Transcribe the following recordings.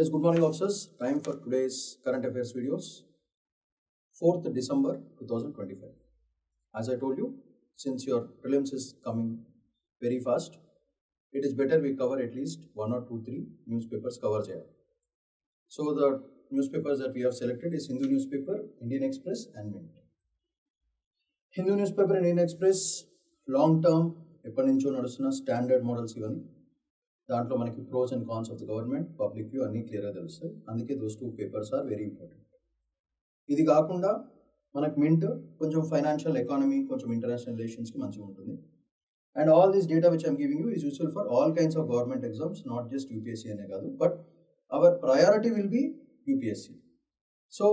Yes, good morning officers. Time for today's current affairs videos. 4th December 2025. As I told you, since your prelims is coming very fast, it is better we cover at least 1 or 2, 3 newspapers cover here. So the newspapers that we have selected is Hindu newspaper, Indian Express and Mint. Hindu newspaper and Indian Express long term ఎప్పటి నుంచో నడుస్తున్న standard models ఇవన్నీ దాంట్లో మనకి pros and cons of the government public view అన్నీ క్లియర్గా తెలుస్తాయి. అందుకే those 2 papers are very important. ఇది కాకుండా మనకు మింట్ కొంచెం ఫైనాన్షియల్ ఎకానమీ కొంచెం ఇంటర్నేషనల్ రిలేషన్స్కి మంచిగా ఉంటుంది. And all this data which I'm giving you is useful for all kinds of government exams, not just UPSC అనే కాదు, but our priority will be UPSC. So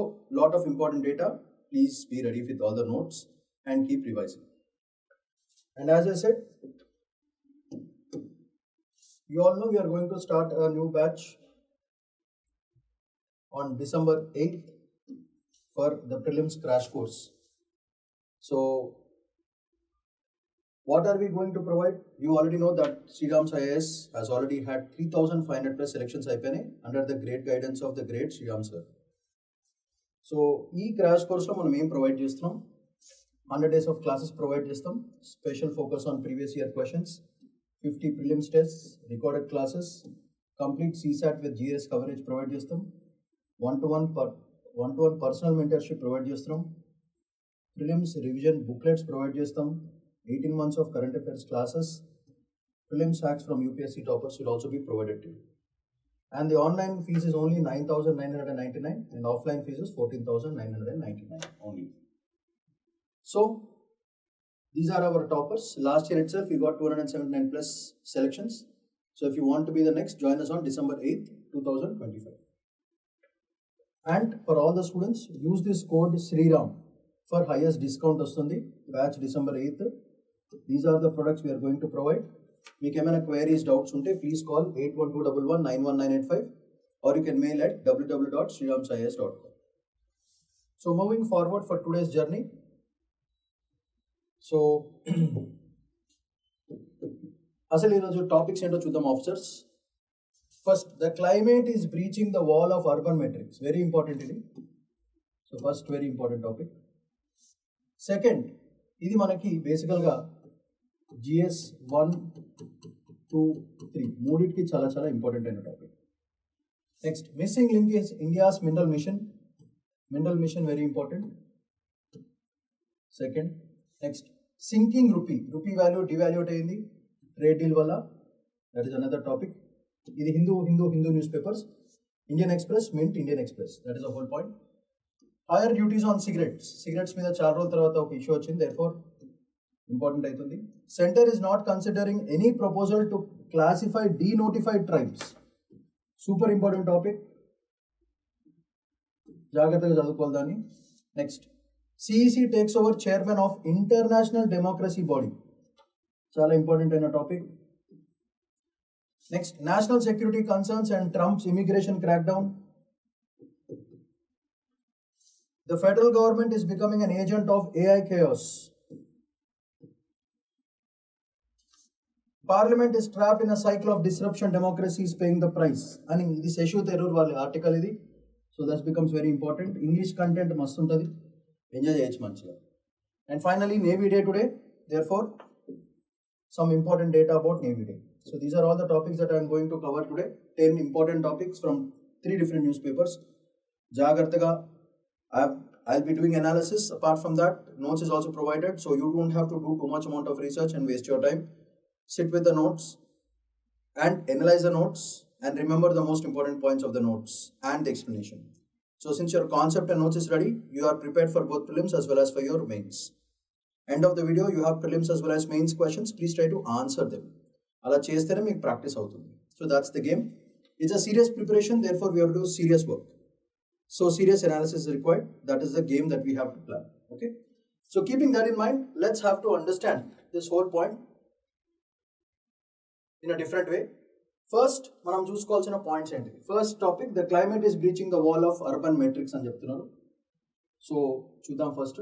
lot of important data, please be ready with all the notes and keep revising. And as I said, you all know we are going to start a new batch on December 8th for the prelims crash course. So what are we going to provide? You already know that Sriram's IAS has already had 3,500 plus selections under the great guidance of the great Sriram sir. So ee crash course lo manam em provide chestunam, 100 days of classes provide చేస్తాం. Special focus on previous year questions, 50 prelims tests, recorded classes, complete CSAT with GS coverage provide చేస్తాం. 1-to-1 personal mentorship provide చేస్తాం. Prelims revision booklets provide చేస్తాం. 18 months of current affairs classes. Prelims hacks from UPSC toppers will also be provided to you. And the online fees is only 9,999 and offline fees is 14,999 only. So these are our toppers. Last year itself we got 279 plus selections. So if you want to be the next, join us on December 8th, 2025. And for all the students, use this code SRIRAM for highest discount ostundi. Batch December 8th. These are the products we are going to provide. Meeku emaina queries, doubts unte please call 8121119985 or you can mail at www.sriramsis.com. So moving forward for today's journey. So అసలు ఈరోజు topics ఏంటో చూద్దాం officers. First, the climate is breaching the wall of urban metrics. Very important ఇది. So first very important topic. Second, ఇది మనకి బేసికల్గా GS 1, 2, 3 మూడింటికి చాలా చాలా ఇంపార్టెంట్ అయిన topic. Next, missing link is India's mineral mission. Mineral mission very important. Second, next sinking rupee value devalued అయింది trade deal వల్ల. That is another topic. ఇది Hindu newspapers, Indian Express, Mint, Indian Express. That is the whole point. Higher duties on cigarettes మీద చాలా రోజుల తర్వాత ఒక issue వచ్చింది, therefore important అవుతుంది. Centre is not considering any proposal to classify denotified tribes. Super important topic, జాగ్రత్తగా చదువుకోవాలి దాన్ని. Next, CEC takes over chairman of International Democracy Body. చాలా ఇంపార్టెంట్ అయిన topic. Next, national security concerns and Trump's immigration crack down. The federal government is becoming an agent of AI chaos. Parliament is trapped in a cycle of disruption. Democracy is paying the price. అని ఇది శశు తెరూర్ వాళ్ళ article ఇది. So that becomes very important. English content మస్తు ఉంటుంది, enjoy చేయొచ్చు మంచిగా. And finally navy day today, therefore some important data about Navy Day. So these are all the topics that I am going to cover today. 10 important topics from 3 different newspapers. Jagartaga, I'll be doing analysis. Apart from that, notes is also provided, so you don't have to do too much amount of research and waste your time. Sit with the notes and analyze the notes and remember the most important points of the notes and the explanation. So since your concept and notes is ready, you are prepared for both prelims as well as for your mains. End of the video, you have prelims as well as mains questions. Please try to answer them. Ala chestene meeku practice avutundi. So that's the game. It's a serious preparation, therefore we have to do serious work. So serious analysis is required. That is the game that we have to plan. Okay. So keeping that in mind, let's have to understand this whole point in a different way. First మనం చూసుకోవాల్సిన points ఏంటి? First topic, the climate is breaching the wall of urban metrics అని చెప్తున్నారు. So చూద్దాం. First,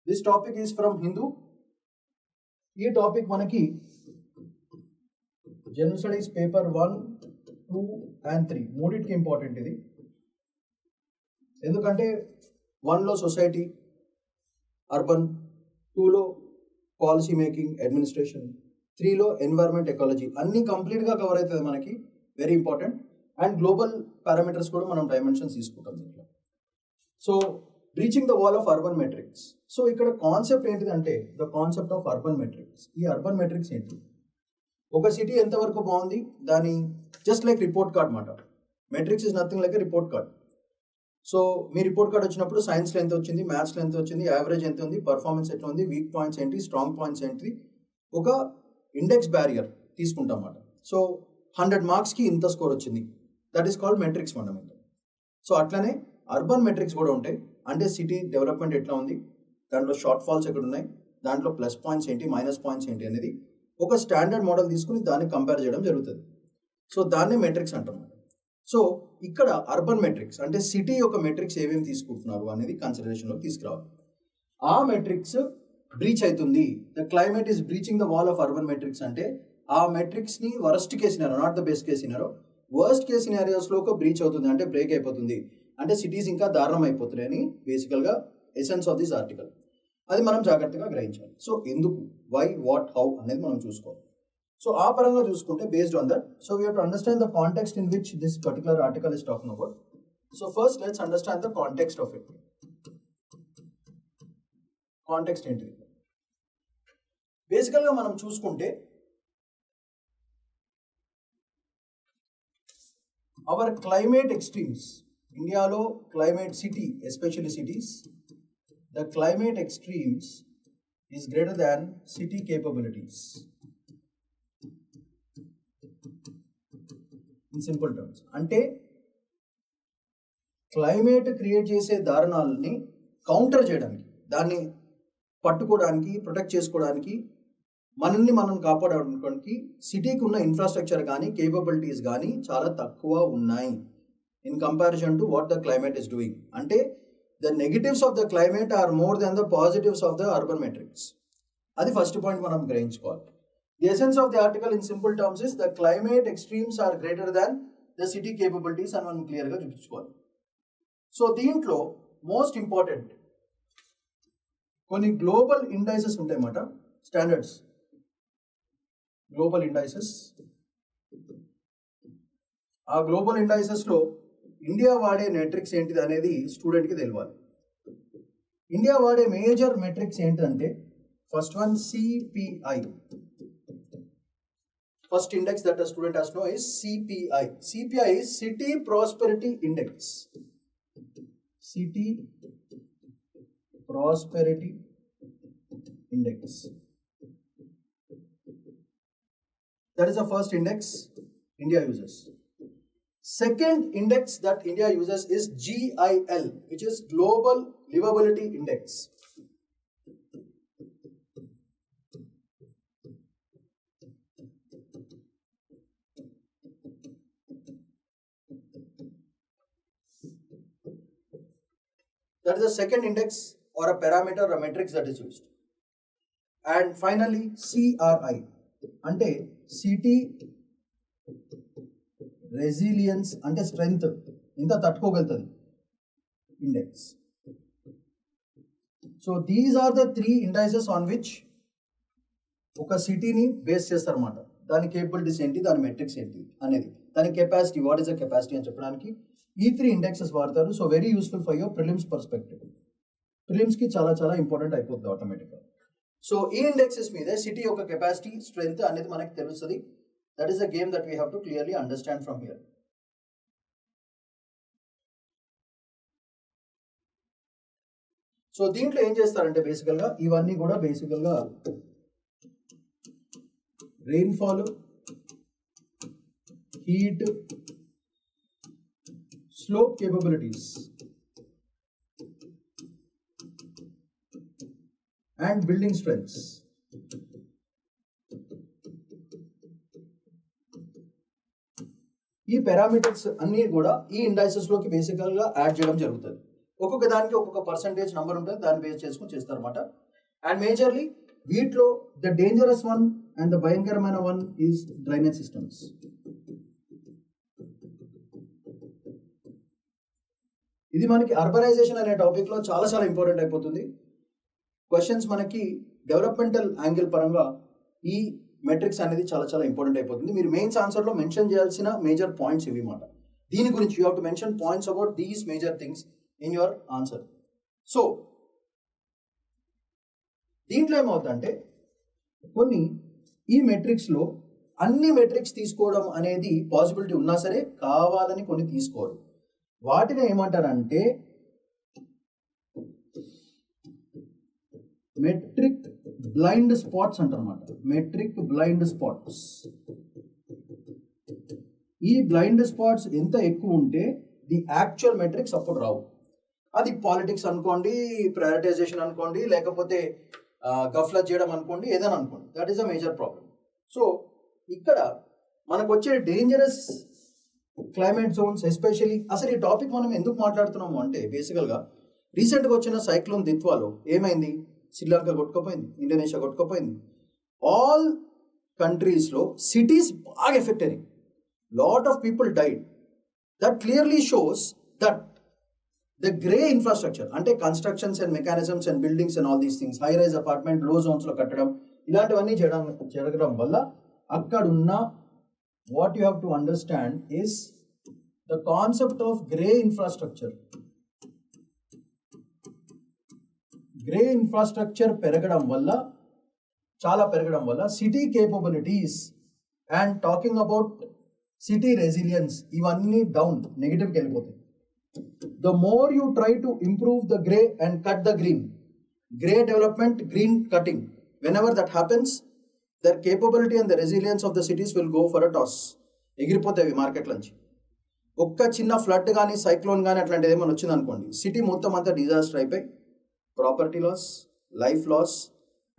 this topic is from Hindu. ఈ topic మనకి general studies paper 1 2 and 3 మూడింటికి important ఇది. ఎందుకంటే 1లో సొసైటీ అర్బన్, 2లో పాలసీ మేకింగ్ అడ్మినిస్ట్రేషన్, 3లో ఎన్వైరన్మెంట్ ఎకాలజీ అన్నీ కంప్లీట్గా కవర్ అవుతుంది మనకి. Very important. And global parameters కూడా మనం డైమెన్షన్స్ తీసుకుంటాం దీంట్లో. So reaching the wall of urban metrics. So ఇక్కడ కాన్సెప్ట్ ఏంటిదంటే the concept of urban metrics. ఈ అర్బన్ మెట్రిక్స్ ఏంటి? ఒక సిటీ ఎంతవరకు బాగుంది దాని జస్ట్ లైక్ రిపోర్ట్ కార్డ్ మాట. Metrics is nothing like a report card. So మీ రిపోర్ట్ కార్డ్ వచ్చినప్పుడు సైన్స్లో ఎంత వచ్చింది, మ్యాథ్స్లో ఎంత వచ్చింది, యావరేజ్ ఎంత ఉంది, పర్ఫార్మెన్స్ ఎట్లా ఉంది, వీక్ పాయింట్స్ ఏంటి, స్ట్రాంగ్ పాయింట్స్ ఏంటి, ఒక ఇండెక్స్ బ్యారియర్ తీసుకుంటాం అన్నమాట. సో 100 మార్క్స్కి ఇంత స్కోర్ వచ్చింది, that is called metrics fundamental. So అట్లనే అర్బన్ మెట్రిక్స్ కూడా ఉంటాయి. అంటే సిటీ డెవలప్మెంట్ ఎట్లా ఉంది, దాంట్లో షార్ట్ ఫాల్స్ ఎక్కడ ఉన్నాయి, దాంట్లో ప్లస్ పాయింట్స్ ఏంటి, మైనస్ పాయింట్స్ ఏంటి అనేది ఒక స్టాండర్డ్ మోడల్ తీసుకుని దాన్ని కంపేర్ చేయడం జరుగుతుంది. సో దాన్నే మెట్రిక్స్ అంటాం. సో ఇక్కడ అర్బన్ మెట్రిక్స్ అంటే సిటీ యొక్క మెట్రిక్స్ ఏమేమి తీసుకుంటున్నారు అనేది కన్సిడరేషన్లోకి తీసుకురావాలి. ఆ మెట్రిక్స్ బ్రీచ్ అవుతుంది, the climate is breaching the wall of urban metrics అంటే ఆ మెట్రిక్స్ని worst case scenario, not the best case scenario, worst case సినారియోస్లో ఒక బ్రీచ్ అవుతుంది అంటే బ్రేక్ అయిపోతుంది, అంటే సిటీస్ ఇంకా దారుణం అయిపోతున్నాయి అని బేసికల్గా ఎసెన్స్ ఆఫ్ దిస్ ఆర్టికల్. అది మనం జాగ్రత్తగా గ్రహించాలి. సో ఎందుకు, వై, వాట్, హౌ అనేది మనం చూసుకోవాలి. సో ఆ పరంగా చూసుకుంటే based on that, so we have to understand the context in which this particular article is talking about. So first let's understand the context of it. Context ఏంటిది? బేసికల్గా మనం చూసుకుంటే అవర్ క్లైమేట్ ఎక్స్ట్రీమ్స్, ఇండియాలో climate city especially cities, the climate extremes is greater than city capabilities. In simple terms, అంటే climate create చేసే దారుణాలని counter చేయడానికి, దాన్ని పట్టుకోవడానికి, ప్రొటెక్ట్ చేసుకోవడానికి, మనల్ని మనం కాపాడడానికి సిటీకి ఉన్న ఇన్ఫ్రాస్ట్రక్చర్ కానీ కేపబిలిటీస్ కానీ చాలా తక్కువ ఉన్నాయి in comparison to what the climate is doing. అంటే the negatives of the climate are more than the positives of the urban metrics. అది ఫస్ట్ పాయింట్ మనం గ్రహించుకోవాలి. The essence of the article in simple terms is the climate extremes are greater than the city capabilities అని మనం క్లియర్గా చూపించుకోవాలి. So దీంట్లో most important కొన్ని global indices ఉంటాయన్నమాట, standards, global indices. ఆ గ్లోబల్ ఇండైసెస్లో ఇండియా వాడే మెట్రిక్స్ ఏంటిది అనేది స్టూడెంట్కి తెలియాలి. ఇండియా వాడే మేజర్ మెట్రిక్స్ ఏంటంటే first one CPI. First index that the student has to know is CPI. CPI is City Prosperity Index. City Prosperity Index. That is the first index India uses. Second index that India uses is GIL, which is Global Livability Index. That is the second index or a parameter or a matrix that is used. And finally CRI, అంటే City resilience అంటే strength, ఇంత తట్టుకోగలుగుతుంది index. So these are the 3 indices on which ఒక సిటీని base చేస్తారన్నమాట. దాని capabilities ఏంటి, దాని మెట్రిక్స్ ఏంటి అనేది, దాని capacity, what is the capacity అని చెప్పడానికి ఈ 3 ఇండెక్సెస్ వాడతారు. So very useful for your prelims perspective. ప్రిలిమ్స్కి చాలా చాలా ఇంపార్టెంట్ అయిపోతుంది ఆటోమేటిక్గా. సో ఈ ఇండెక్సెస్ మీద సిటీ యొక్క కెపాసిటీ, స్ట్రెంగ్త్ అనేది మనకి తెలుస్తుంది. That is a game that we have to clearly understand from here. So దీంట్లో ఏం చేస్తారంటే బేసికల్గా ఇవన్నీ కూడా బేసికల్గా rainfall, heat, slope capabilities and building strengths. ఈ పారామీటర్స్ అన్ని కూడా ఈ ఇండైసెస్ లోకి బేసికల్గా యాడ్ చేయడం జరుగుతుంది. ఒక్కొక్క దానికి ఒక్కొక్క పర్సంటేజ్ నెంబర్ ఉంటుంది, దాన్ని బేస్ చేసుకుని చేస్తారన్నమాట. అండ్ మేజర్లీ వీటిలో the dangerous one and the భయంకరమైన వన్ ఈజ్ డ్రైనేజ్ సిస్టమ్స్. ఇది మనకి అర్బనైజేషన్ అనే టాపిక్లో చాలా చాలా ఇంపార్టెంట్ అయిపోతుంది. క్వశ్చన్స్ మనకి డెవలప్మెంటల్ యాంగిల్ పరంగా ఈ మెట్రిక్స్ అనేది చాలా చాలా ఇంపార్టెంట్ అయిపోతుంది. మీరు మెయిన్స్ ఆన్సర్లో మెన్షన్ చేయాల్సిన మేజర్ పాయింట్స్ ఇవి మాట. దీని గురించి you have to mention points about these major things in your answer. So దీంట్లో ఏమవుతుందంటే కొన్ని ఈ మెట్రిక్స్లో అన్ని మెట్రిక్స్ తీసుకోవడం అనేది పాసిబిలిటీ ఉన్నా సరే కావాలని కొన్ని తీసుకోరు. వాటిని ఏమంటారంటే మెట్రిక్ బ్లైండ్ స్పాట్స్ అంటారన్నమాట. Metric blind spots. ఈ బ్లైండ్ స్పాట్స్ ఎంత ఎక్కువ ఉంటే ది యాక్చువల్ మెట్రిక్స్ అప్పుడు రావు. అది పాలిటిక్స్ అనుకోండి, ప్రయారిటైజేషన్ అనుకోండి, లేకపోతే గఫ్లా చేయడం అనుకోండి, ఏదైనా అనుకోండి. That is a major problem. So ఇక్కడ మనకు వచ్చే డేంజరస్ క్లైమేట్ జోన్స్ ఎస్పెషల్లీ, అసలు ఈ టాపిక్ మనం ఎందుకు మాట్లాడుతున్నాము అంటే బేసికల్గా రీసెంట్గా వచ్చిన సైక్లోన్ దిత్వాలో ఏమైంది? శ్రీలంక కొట్టుకుపోయింది, ఇండోనేషియా కొట్టుకుపోయింది. ఆల్ కంట్రీస్లో సిటీస్ బాగా ఎఫెక్ట్ అయినాయి. Lot of people died. That clearly shows that the grey infrastructure అంటే constructions and mechanisms and buildings and all these things, high rise apartment, low జోన్స్లో కట్టడం, ఇలాంటివన్నీ జరగడం వల్ల అక్కడున్న what you have to understand is the concept of grey infrastructure. Grey infrastructure చాలా పెరగడం వల్ల city capabilities and talking about city resilience ఇవన్నీ డౌన్, నెగిటివ్కి వెళ్ళిపోతాయి. The more you try to improve the gray and cut the green, gray development, green cutting, whenever that happens, their capability and the resilience of the cities will go for a toss. ఎగిరిపోతాయి మార్కెట్లోంచి. ఒక్క చిన్న flood కానీ cyclone కానీ అట్లాంటిది ఏమైనా వచ్చింది అనుకోండి, city మొత్తం అంతా డిజాస్టర్ అయిపోయి property loss, life loss,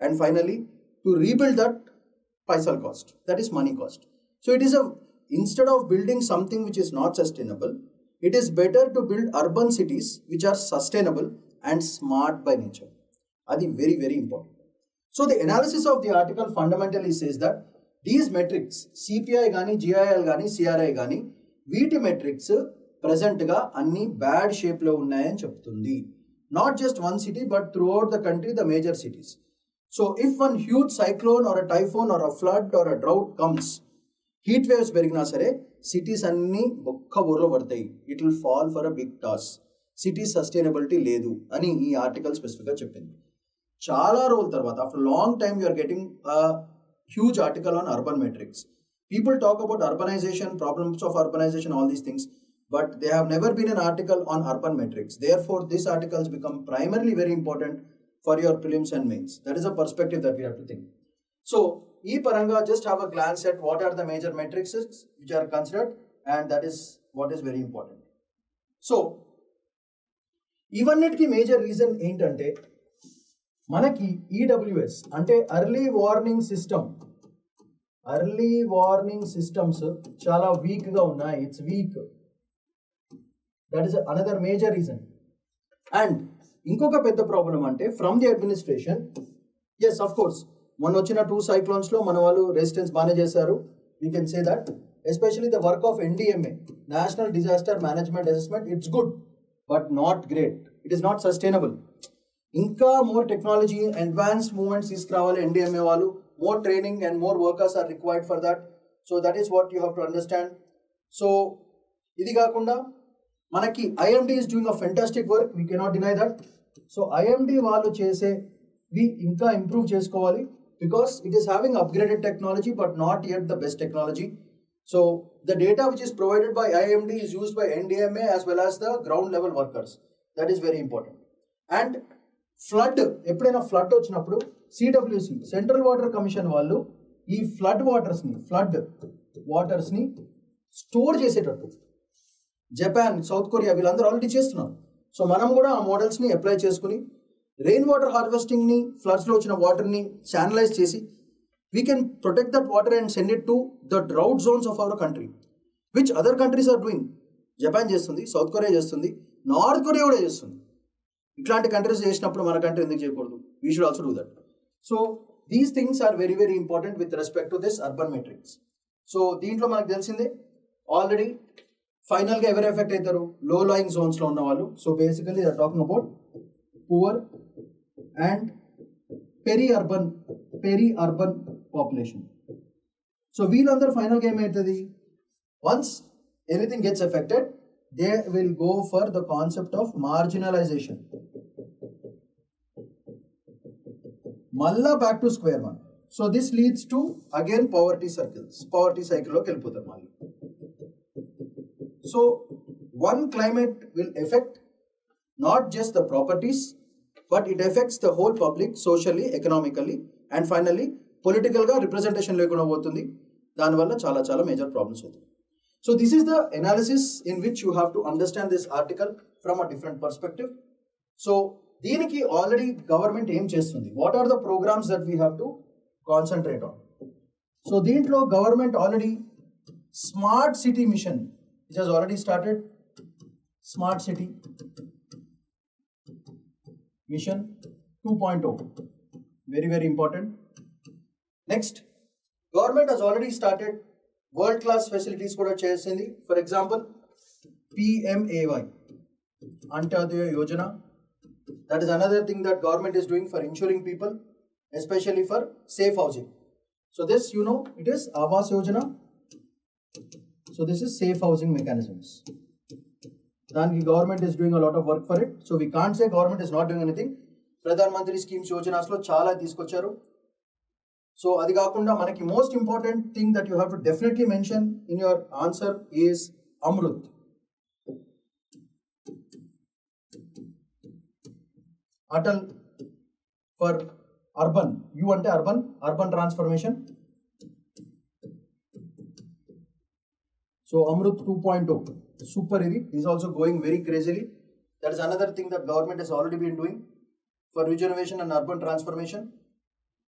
and finally to rebuild that పైసల్ cost, that is money cost. So it is instead of building something which is not sustainable, it is better to build urban cities which are sustainable and smart by nature. Adi very, very important. So the analysis of the article fundamentally says that these metrics, CPI gani, GIL gani, CRI gani, వీటి metrics present ga anni bad shape lo unnayani cheptundi. Not just one city but throughout the country, the major cities. So if one huge cyclone or a typhoon or a flood or a drought comes, heat waves పెరిగినా సరే cities అన్నీ ఒక్క ఊర్లో పడతాయి. It will fall for a big toss. City sustainability లేదు అని ఈ article స్పెసిఫిక్గా చెప్పింది. చాలా రోజుల తర్వాత after long time you're getting huge article on urban metrics. People talk about urbanization, problems of urbanization, all these things, but they have never been an article on urban metrics. Therefore this articles become primarily very important for your prelims and mains. That is a perspective that we have to think. So, ఈ పరంగా just have a glance at what are the major metrics which are considered, and that is what is very important. So, ఇవన్నిటికీ major reason ఏంటంటే మనకి EWS అంటే early warning systems చాలా వీక్గా ఉన్నాయి. It's weak. That is another major reason. And ఇంకొక పెద్ద problem అంటే from the administration, yes of course మొన్న వచ్చిన 2 cyclonesలో మన వాళ్ళు రెసిస్టెన్స్ బాగానే చేశారు. We can say that especially the work of NDMA, national disaster management assessment, it's good but not great. It is not sustainable. ఇంకా మోర్ టెక్నాలజీ, అడ్వాన్స్డ్ మూవ్మెంట్స్ తీసుకురావాలి NDMA వాళ్ళు. More training and more workers are required for that. So that is what you have to understand. So ఇది కాకుండా మనకి IMD is doing a fantastic work, we cannot deny that. So IMD వాళ్ళు చేసేవి ఇంకా improve చేసుకోవాలి, because it is having upgraded technology but not yet the best technology. So the data which is provided by IMD is used by NDMA as well as the ground level workers. That is very important. And flood, ఎప్పుడైనా flood వచ్చినప్పుడు CWC, central water commission వాళ్ళు ఈ flood వాటర్స్ని store చేసేటట్టు Japan, South Korea వీళ్ళందరూ already చేస్తున్నారు. So మనం కూడా ఆ మోడల్స్ని అప్లై చేసుకుని రెయిన్ వాటర్ హార్వెస్టింగ్ని, ఫ్లడ్స్లో వచ్చిన వాటర్ని శానలైజ్ చేసి we can protect that water and send it to the drought zones of our country, which other countries are doing. Japan చేస్తుంది, సౌత్ కొరియా చేస్తుంది, నార్త్ కొరియా కూడా చేస్తుంది. ఇట్లాంటి కంట్రీస్ చేసినప్పుడు మన కంట్రీ ఎందుకు చేయకూడదు? We should also do that. So these things are very very important with respect to this urban metrics. So దీంట్లో మనకు తెలిసిందే ఆల్రెడీ ఫైనల్గా ఎవరు ఎఫెక్ట్ అవుతారు? లో లాయింగ్ జోన్స్లో ఉన్న వాళ్ళు. So basically they are talking about poor and peri urban population. So వీళ్ళందరూ ఫైనల్గా ఏమవుతుంది? Once anything gets affected, they will go for the concept of marginalisation. మళ్ళా back to square one. So this leads to again poverty సైకిల్లోకి వెళ్ళిపోతారు మళ్ళీ. So one climate will affect not just the properties, but it affects the whole public socially, economically, and finally political ga representation lekunda potundi. Dani valla చాలా major problems అవుతాయి. So this is the analysis in which you have to understand this article from a different perspective. So దీనికి already government ఏం చేస్తుంది? What are the programs that we have to concentrate on? So దీంట్లో government already smart city mission which has already started. Smart City Mission 2.0, very important. Next, government has already started world class facilities kuda chesindi. For example, PMAY, Antyodaya Yojana. That is another thing that government is doing for ensuring people, especially for safe housing. So this, it is Awas Yojana. So this is safe housing mechanisms. Then government is doing a lot of work for it. So we can't say government is not doing anything. Pradhan Mantri schemes yojanas lo chala teeskocharu. So adi kaakunda manaki most important thing that you have to definitely mention in your answer is Amrut. Atal for urban. U ante urban transformation. So Amrut 2.0. Super ఇది is also going very crazily. That is another thing that government has already been doing for regeneration and urban transformation.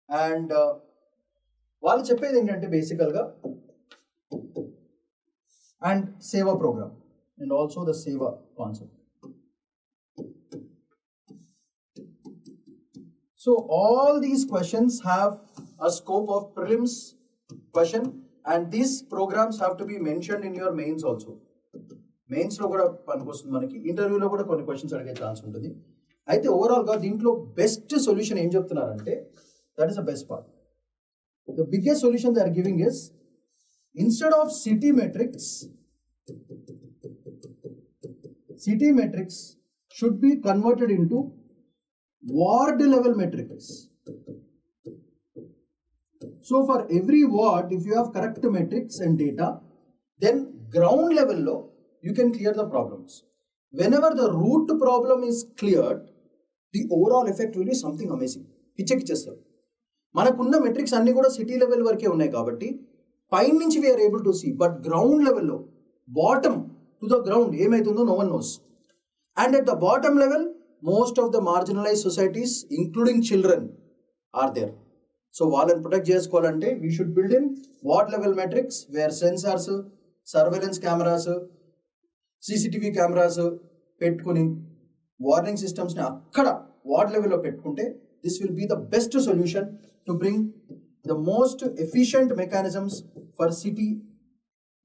And వాళ్ళు చెప్పేది ఏంటంటే బేసికల్గా అండ్ Seva programme and also the Seva concept. So all these questions have a scope of prelims question and these programmes have to be mentioned in your mains also. మెయిన్స్లో కూడా పనికొస్తుంది, మనకి ఇంటర్వ్యూలో కూడా కొన్ని క్వశ్చన్స్ అడిగే ఛాన్స్ ఉంటుంది. అయితే ఓవరాల్గా దీంట్లో బెస్ట్ సొల్యూషన్ ఏం చెప్తున్నారంటే, that is the best part. The biggest solution they are giving is, instead of city metrics should be converted into ward level metrics. So for every ward, if you have correct metrics and data, then ground లెవెల్లో you can clear the problems. Whenever the root problem is cleared, the overall effect will be something amazing. పిచ్చెక్కిచ్చేస్తారు. మనకున్న metrics అన్ని కూడా city level వరకే ఉన్నాయి కాబట్టి పైన నుంచి we are able to see, but ground లెవెల్లో బాటమ్ టు ద గ్రౌండ్ ఏమైతుందో no one knows. And at the bottom level most of the marginalised societies including children are there. So వాళ్ళని ప్రొటెక్ట్ చేసుకోవాలంటే we should build in ward level metrics where sensors, surveillance cameras, CCTV cameras పెట్టుకుని warning సిస్టమ్స్ని అక్కడ ward లెవెల్లో పెట్టుకుంటే this will be the best solution to bring the most efficient mechanisms for city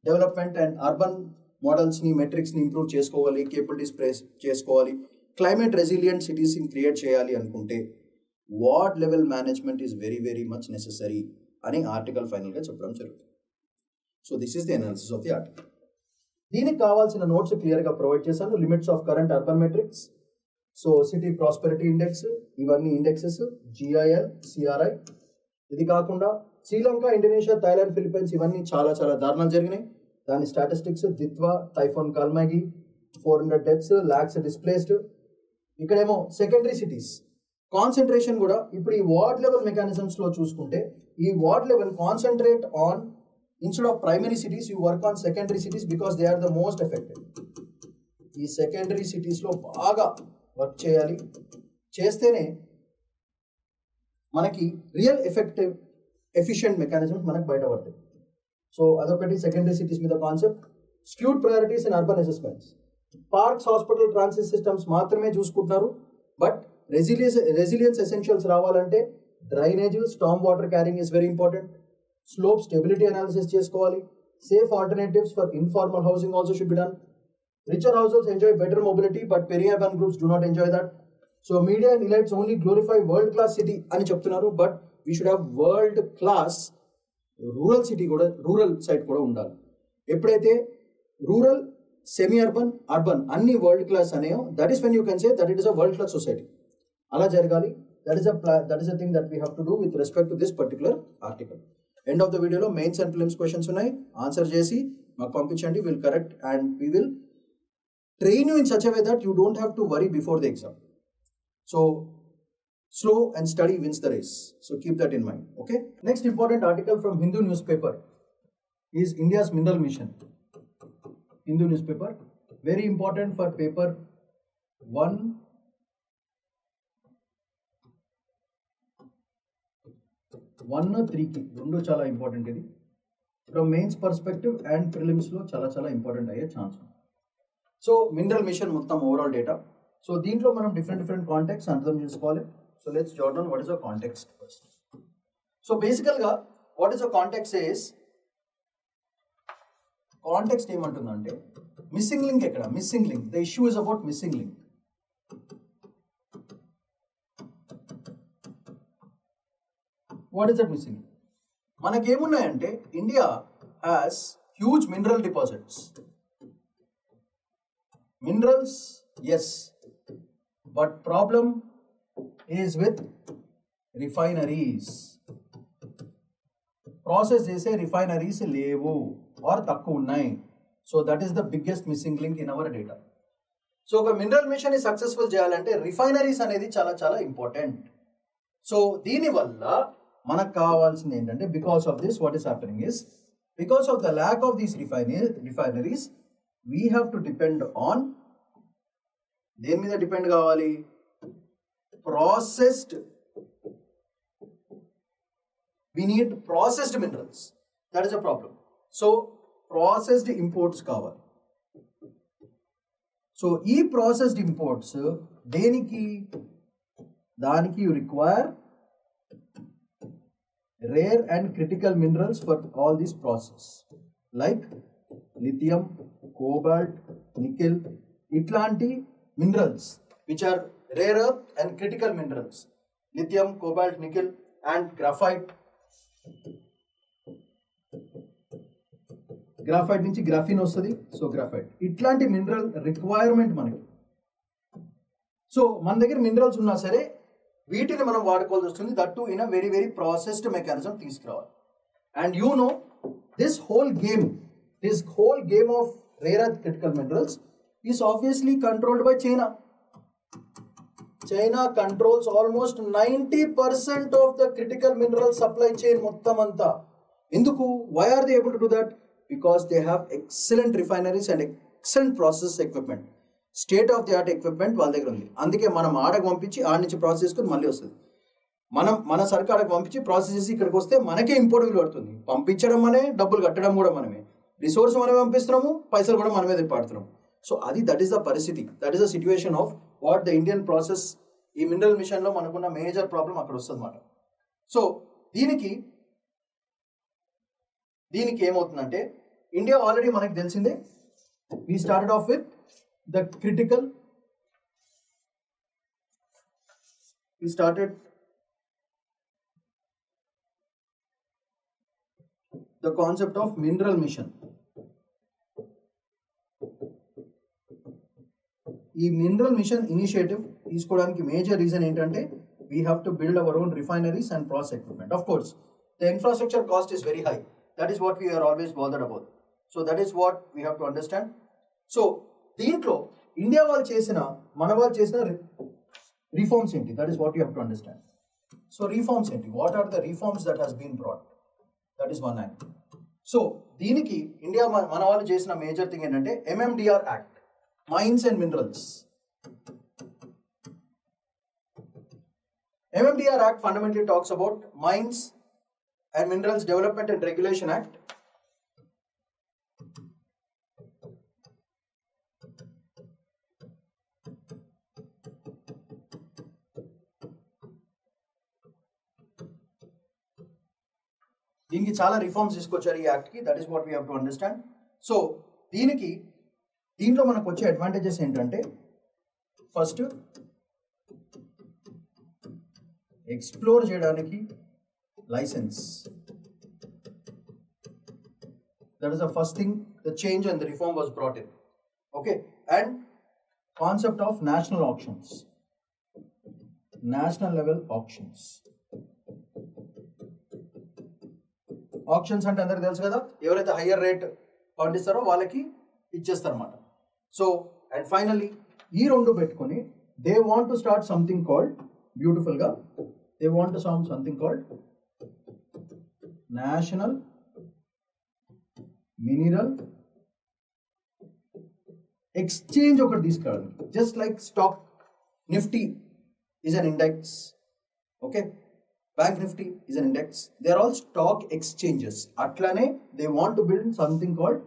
development and urban మోడల్స్ని, మెట్రిక్స్ని improve చేసుకోవాలి, capabilities ప్రేస్ చేసుకోవాలి, క్లైమేట్ రెసిలియంట్ సిటీస్ని క్రియేట్ చేయాలి అనుకుంటే ward level management is very much necessary అని ఆర్టికల్ ఫైనల్గా చెప్పడం జరుగుతుంది. So this is the analysis of the article. దీనికి కావాల్సిన నోట్స్ క్లియర్గా ప్రొవైడ్ చేశాను. Limits of current urban metrics, so city prosperity index, ఇవన్నీ ఇండెక్సెస్, GIL, CRI. ఇది కాకుండా శ్రీలంక, ఇండోనేషియా, థాయిలాండ్, ఫిలిప్పైన్స్ ఇవన్నీ చాలా దారుణాలు జరిగినాయి. దాని statistics, Ditwah, typhoon Kalmaegi, 400 deaths, lakhs displaced. ఇక్కడేమో సెకండరీ సిటీస్ కాన్సన్ట్రేషన్ కూడా ఇప్పుడు ఈ వార్డ్ లెవెల్ మెకానిజమ్స్లో చూసుకుంటే ఈ ward level concentrate on, instead of primary cities, you work on secondary cities because they are the most affected. ఈ secondary సిటీస్లో బాగా వర్క్ చేయాలి. చేస్తేనే మనకి రియల్ ఎఫిషియెంట్ మెకానిజమ్స్ మనకు బయటపడతాయి. సో అదొకటి సెకండరీ సిటీస్ మీద concept. Skewed priorities in urban assessments. Parks, hospital, transit systems మాత్రమే చూసుకుంటున్నారు, బట్ రెసిలియన్స్ ఎసెన్షియల్స్ రావాలంటే drainage, storm water carrying is very important. Slope stability analysis చేసుకోవాలి, Safe alternatives for informal housing also should be done. Richer households enjoy better mobility, but peri-urban groups do not enjoy that. So media and elites only glorify world-class city అని చెప్తున్నారు, but we should have world-class rural city కూడా, rural side కూడా ఉండాలి. ఎప్పుడైతే rural, semi urban, urban అన్ని world class అనేయో, that is when you can say that it is a world class society. అలా జరగాలి. That is a thing that we have to do with respect to this particular article. End of the వీడియోలో mains and prelims questions ఉన్నాయి, answer చేసి మాకు పంపించండి. Will correct and we will train you in such a way that you don't have to worry before the exam. So slow and study wins the race. So keep that in mind. Okay. Next important article from Hindu newspaper is India's mineral mission. Hindu newspaper, very important for paper 1, 3 కి రెండు చాలా important. ఇది from mains perspective and prelims లో చాలా చాలా important అయ్యే chance ఉంది. So mineral mission మొత్తం ఓవరాల్ డేటా. సో దీంట్లో మనం డిఫరెంట్ కాంటెక్ట్స్ అర్థం చేసుకోవాలి. So let's jot down what is a context first. So basically what is a context is, context ఏమంటుందంటే మిస్సింగ్ లింక్ ఎక్కడ, missing link, the issue is about missing link. What is that missing link? మనకేమున్నాయంటే India has huge mineral deposits. Minerals, yes, but problem is with refineries. Process చేసే refineries లేవు or తక్కువ ఉన్నాయి. So that is the biggest missing link in our data. So ఒక mineral machine ని successful చేయాలంటే refineries అనేది చాలా చాలా ఇంపార్టెంట్. సో దీనివల్ల మనకు కావాల్సింది ఏంటంటే, because of this what is happening is, because of the lack of these refineries we have to depend on, దేని మీద డిపెండ్ కావాలి, processed, we need processed minerals. That is a problem. So processed imports కావాలి. So ఈ processed imports దేనికి, దానికి you require rare and critical minerals for all this process, like lithium, cobalt, nickel, ఇట్లాంటి minerals which are rare earth and critical minerals, lithium, cobalt, nickel and graphite. Graphite నుంచి graphene వస్తుంది. So graphite, ఇట్లాంటి mineral requirement మనకి. So మన దగ్గర minerals ఉన్నా సరే వీటిని మనం వాడుకోవాల్సి వస్తుంది, that to in a very very processed mechanism తీసుకురావాలి. And you know this whole game of rare earth critical minerals is obviously controlled by China. China controls almost 90% of the critical mineral supply chain మొత్తం అంతా. ఎందుకు? Why are they able to do that? Because they have excellent refineries and excellent process equipment. State of the art equipment వాళ్ళ దగ్గర ఉంది. అందుకే మనం ఆడకు పంపించి ఆడ నుంచి ప్రాసెస్ చేసుకుని మళ్ళీ వస్తుంది. మన సర్కార్కి పంపించి ప్రాసెస్ చేసి ఇక్కడికి వస్తే మనకే ఇంపోర్ట్ విలువ పడుతుంది. పంపించడం అనే, డబ్బులు కట్టడం కూడా మనమే, రిసోర్స్ మనమే పంపిస్తున్నాము, పైసలు కూడా మనమే తెప్పాడుతున్నాము. సో అది, దట్ ఈస్ ద పరిస్థితి, that is the situation of what the Indian process. ఈ మినరల్ మిషన్లో మనకున్న మేజర్ ప్రాబ్లం అక్కడ వస్తుంది అన్నమాట. సో దీనికి ఏమవుతుందంటే, ఇండియా ఆల్రెడీ మనకు తెలిసిందే, we started off with the critical, we started the concept of mineral mission. ఈ మినరల్ మిషన్ ఇనిషియేటివ్ తీసుకోవడానికి మేజర్ రీజన్ ఏంటంటే, we have to build our own refineries and process equipment. Of course the infrastructure cost is very high. That is what we are always bothered about. So that is what we have to understand. So దీంట్లో India వాళ్ళు చేసిన, మన వాళ్ళు చేసిన reforms ఏంటి, that is what you have to understand. So reforms ఏంటి, what are the reforms that has been brought, that is one angle. So దీనికి India మన వాళ్ళు చేసిన మేజర్ థింగ్ ఏంటంటే MMDR act, mines and minerals. MMDR act fundamentally talks about Mines and Minerals Development and Regulation Act. దీనికి చాలా reforms తీసుకొచ్చారు ఈ యాక్ట్కి. That is what we have to understand. So దీంట్లో మనకు వచ్చే అడ్వాంటేజెస్ ఏంటంటే, ఫస్ట్ ఎక్స్ప్లోర్ చేయడానికి licence. That is the first thing, the change and the reform was brought in. Okay, and concept of national options, national level options. Options అంటే అందరికి తెలుసు కదా, ఎవరైతే హయ్యర్ రేట్ పండిస్తారో వాళ్ళకి ఇచ్చేస్తారు అన్నమాట. సో అండ్ ఫైనల్లీ ఈ రెండు పెట్టుకొని they want to start something called, బ్యూటిఫుల్గా they want to sound something called national mineral exchange ఒకటి తీసుకురావాలి. Just like stock Nifty is an index, okay, bank nifty is an index, they are all stock exchanges. Atlane they want to build something called,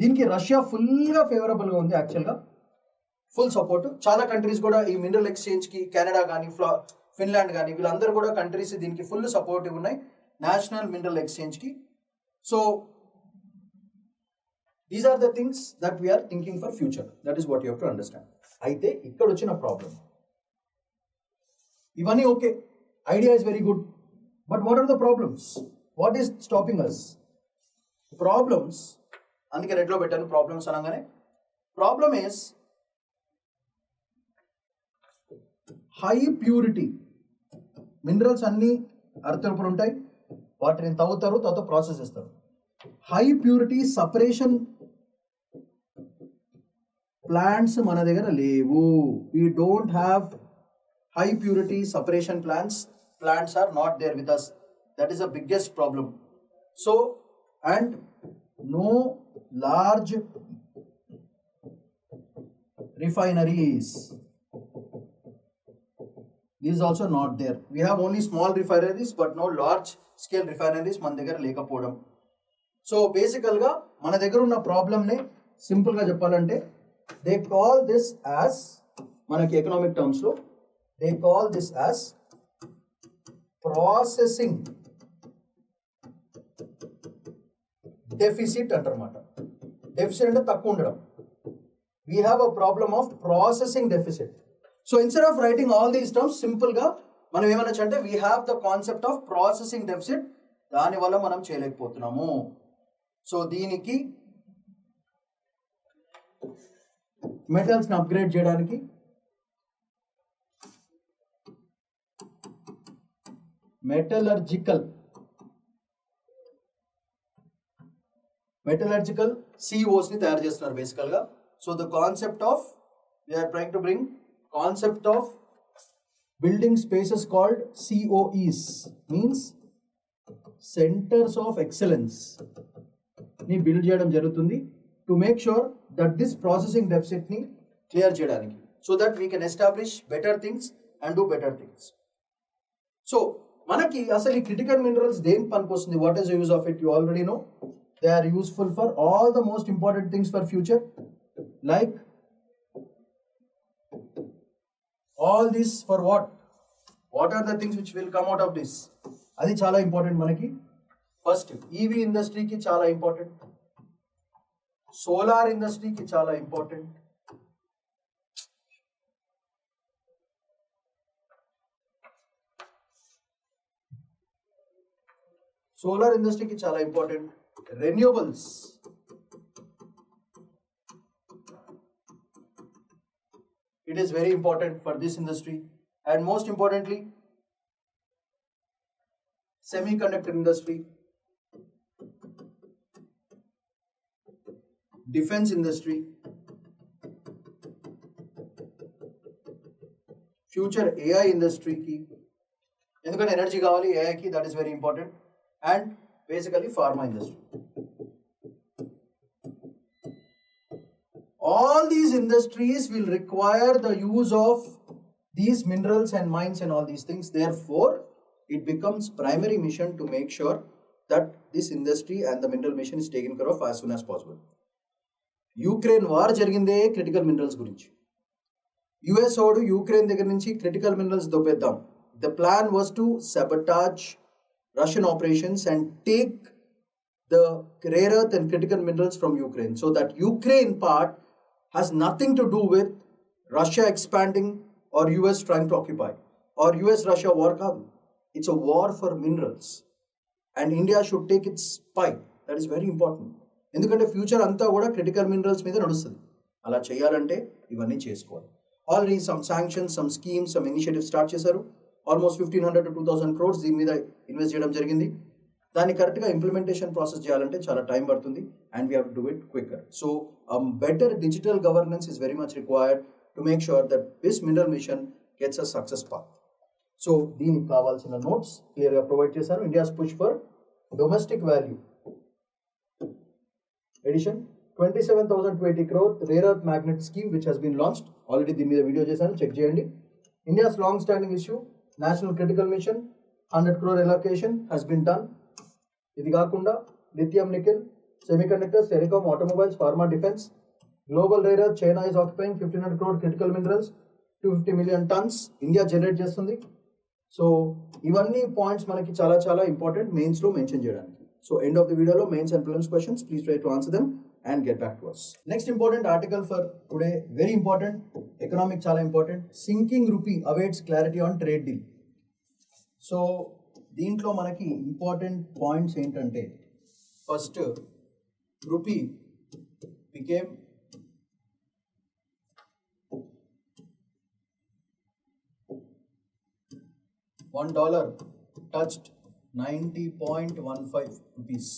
దీనికి Russia ఫుల్గా ఫేవరబుల్గా ఉంది, యాక్చువల్గా full support. చాలా countries కూడా ఈ mineral ఎక్స్చేంజ్కి, కెనడా కానీ ఫిన్లాండ్ కానీ వీళ్ళందరూ కూడా కంట్రీస్ దీనికి ఫుల్ సపోర్టివ్ ఉన్నాయి, నేషనల్ మినరల్ ఎక్స్చేంజ్కి. So these are the things that we are thinking for future. That is what you have to understand. అయితే ఇక్కడ వచ్చిన ప్రాబ్లం, ఇవన్నీ okay, idea is very good, but what are the problems? What is stopping us? Problems, అందుకే రెడ్లో పెట్టాను problems అనగానే. Problem is high purity minerals. అన్ని అర్థపులు ఉంటాయి, వాటిని తవ్వుతారు, తర్వాత ప్రాసెస్ చేస్తారు. హై ప్యూరిటీ సపరేషన్ ప్లాంట్స్ మన దగ్గర లేవు. We don't have high purity separation plants are not there with us. That is the biggest problem. So and no large refineries, this is also not there. We have only small refineries but no large scale refineries మన దగ్గర లేకపోవడం. So బేసికల్గా మన దగ్గర ఉన్న ప్రాబ్లమ్ని సింపుల్గా చెప్పాలంటే, దే కాల్ దిస్ యాజ్, మనకి ఎకనామిక్ టర్మ్స్లో they call this as processing deficit అంటారన్నమాట. డెఫిసిట్ అంటే తక్కువ ఉండడం. We have a problem of processing deficit. So instead of writing all these terms, సింపుల్గా మనం ఏమనొచ్చు అంటే, we have the concept of processing deficit, దానివల్ల మనం చేయలేకపోతున్నాము. సో దీనికి మెటల్స్ని అప్గ్రేడ్ చేయడానికి మెటలర్జికల్ సిఓస్ని తయారు చేస్తున్నారు బేసికల్గా. So the concept of, we're trying to bring concept of building spaces called COEs, means centres of excellence ని బిల్డ్ చేయడం జరుగుతుంది to make sure that this processing deficit ని క్లియర్ చేయడానికి, so that we can establish better things and do better things. So మనకి అసలు ఈ critical minerals దేని పనికి వస్తుంది? What is the use of it? You already know. They are useful for all the most important things for future, like all this for what are the things which will come out of this? అది చాలా important మనకి. First EV ఇండస్ట్రీకి చాలా important, solar ఇండస్ట్రీకి చాలా important, renewables, it is very important for this industry, and most importantly semiconductor industry, defense industry, future AI industry ki, ఎందుకంటే energy కావాలి AI కి, that is very important, and basically pharma industry. All these industries will require the use of these minerals and mines and all these things. Therefore, it becomes primary mission to make sure that this industry and the mineral mission is taken care of as soon as possible. Ukraine war jariginde critical minerals gurinchi. US odu Ukraine దగ్గర నుంచి critical minerals దొబ్బేద్దాం, The plan was to sabotage Russian operations and take the rare earth and critical minerals from Ukraine. So that Ukraine part has nothing to do with Russia expanding or US trying to occupy or US-Russia war kaadu. It's a war for minerals. And India should take its spike. That is very important. ఎందుకంటే future అంతా కూడా critical minerals మీద నడుస్తుంది. అలా చేయాలంటే ఇవన్నీ చేసుకోవాలి. Already some sanctions, some schemes, some initiative start చేశారు. ఆల్మోస్ట్ 1,500 to 2,000 crores దీని మీద ఇన్వెస్ట్ చేయడం జరిగింది. దాన్ని కరెక్ట్గా ఇంప్లిమెంటేషన్ ప్రాసెస్ చేయాలంటే చాలా టైం పడుతుంది and we have to do it quicker. So better digital governance is very much required to make sure that this mineral mission gets a success path. So దీనికి కావాల్సిన notes క్లియర్గా provide చేశారు. India's push for domestic value addition 27,020 crore rare earth magnet scheme which has been launched. Already దీని మీద video చేశాను, check చేయండి. India's long standing issue national critical mission 100 crore allocation has been done. ఇది కాకుండా lithium nickel, semiconductors, telecom, automobiles, pharma, defense, global rare earth, China is occupying 1,500 crore critical minerals, 250 million tons India generate చేస్తుంది. So ఇవన్నీ points మనకి చాలా చాలా important mains లో mention చేయడానికి. So end of the వీడియోలో mains and prelims questions, please try to answer them and get back to us. Next important article for today, very important, economic chala important. Sinking rupee awaits clarity on trade deal. So దీంట్లో మనకి important points ఏంటంటే, first rupee became $1 touched 90.15 rupees.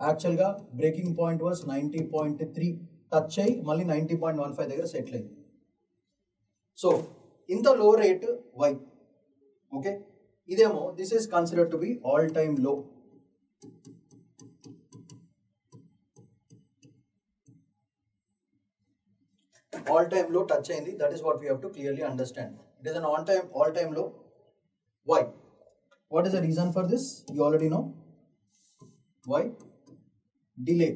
యాక్చువల్గా breaking point was 90.3, touch అయ్యి మళ్ళీ 90.15 దగ్గర settle అయింది. So ఇంత low rate why? Okay, ఇదేమో this is considered to be all time low. All time low touch అయింది, that is what we have to clearly understand. It is an all time low. Why? What is the reason for this? You already no. Why? Delay.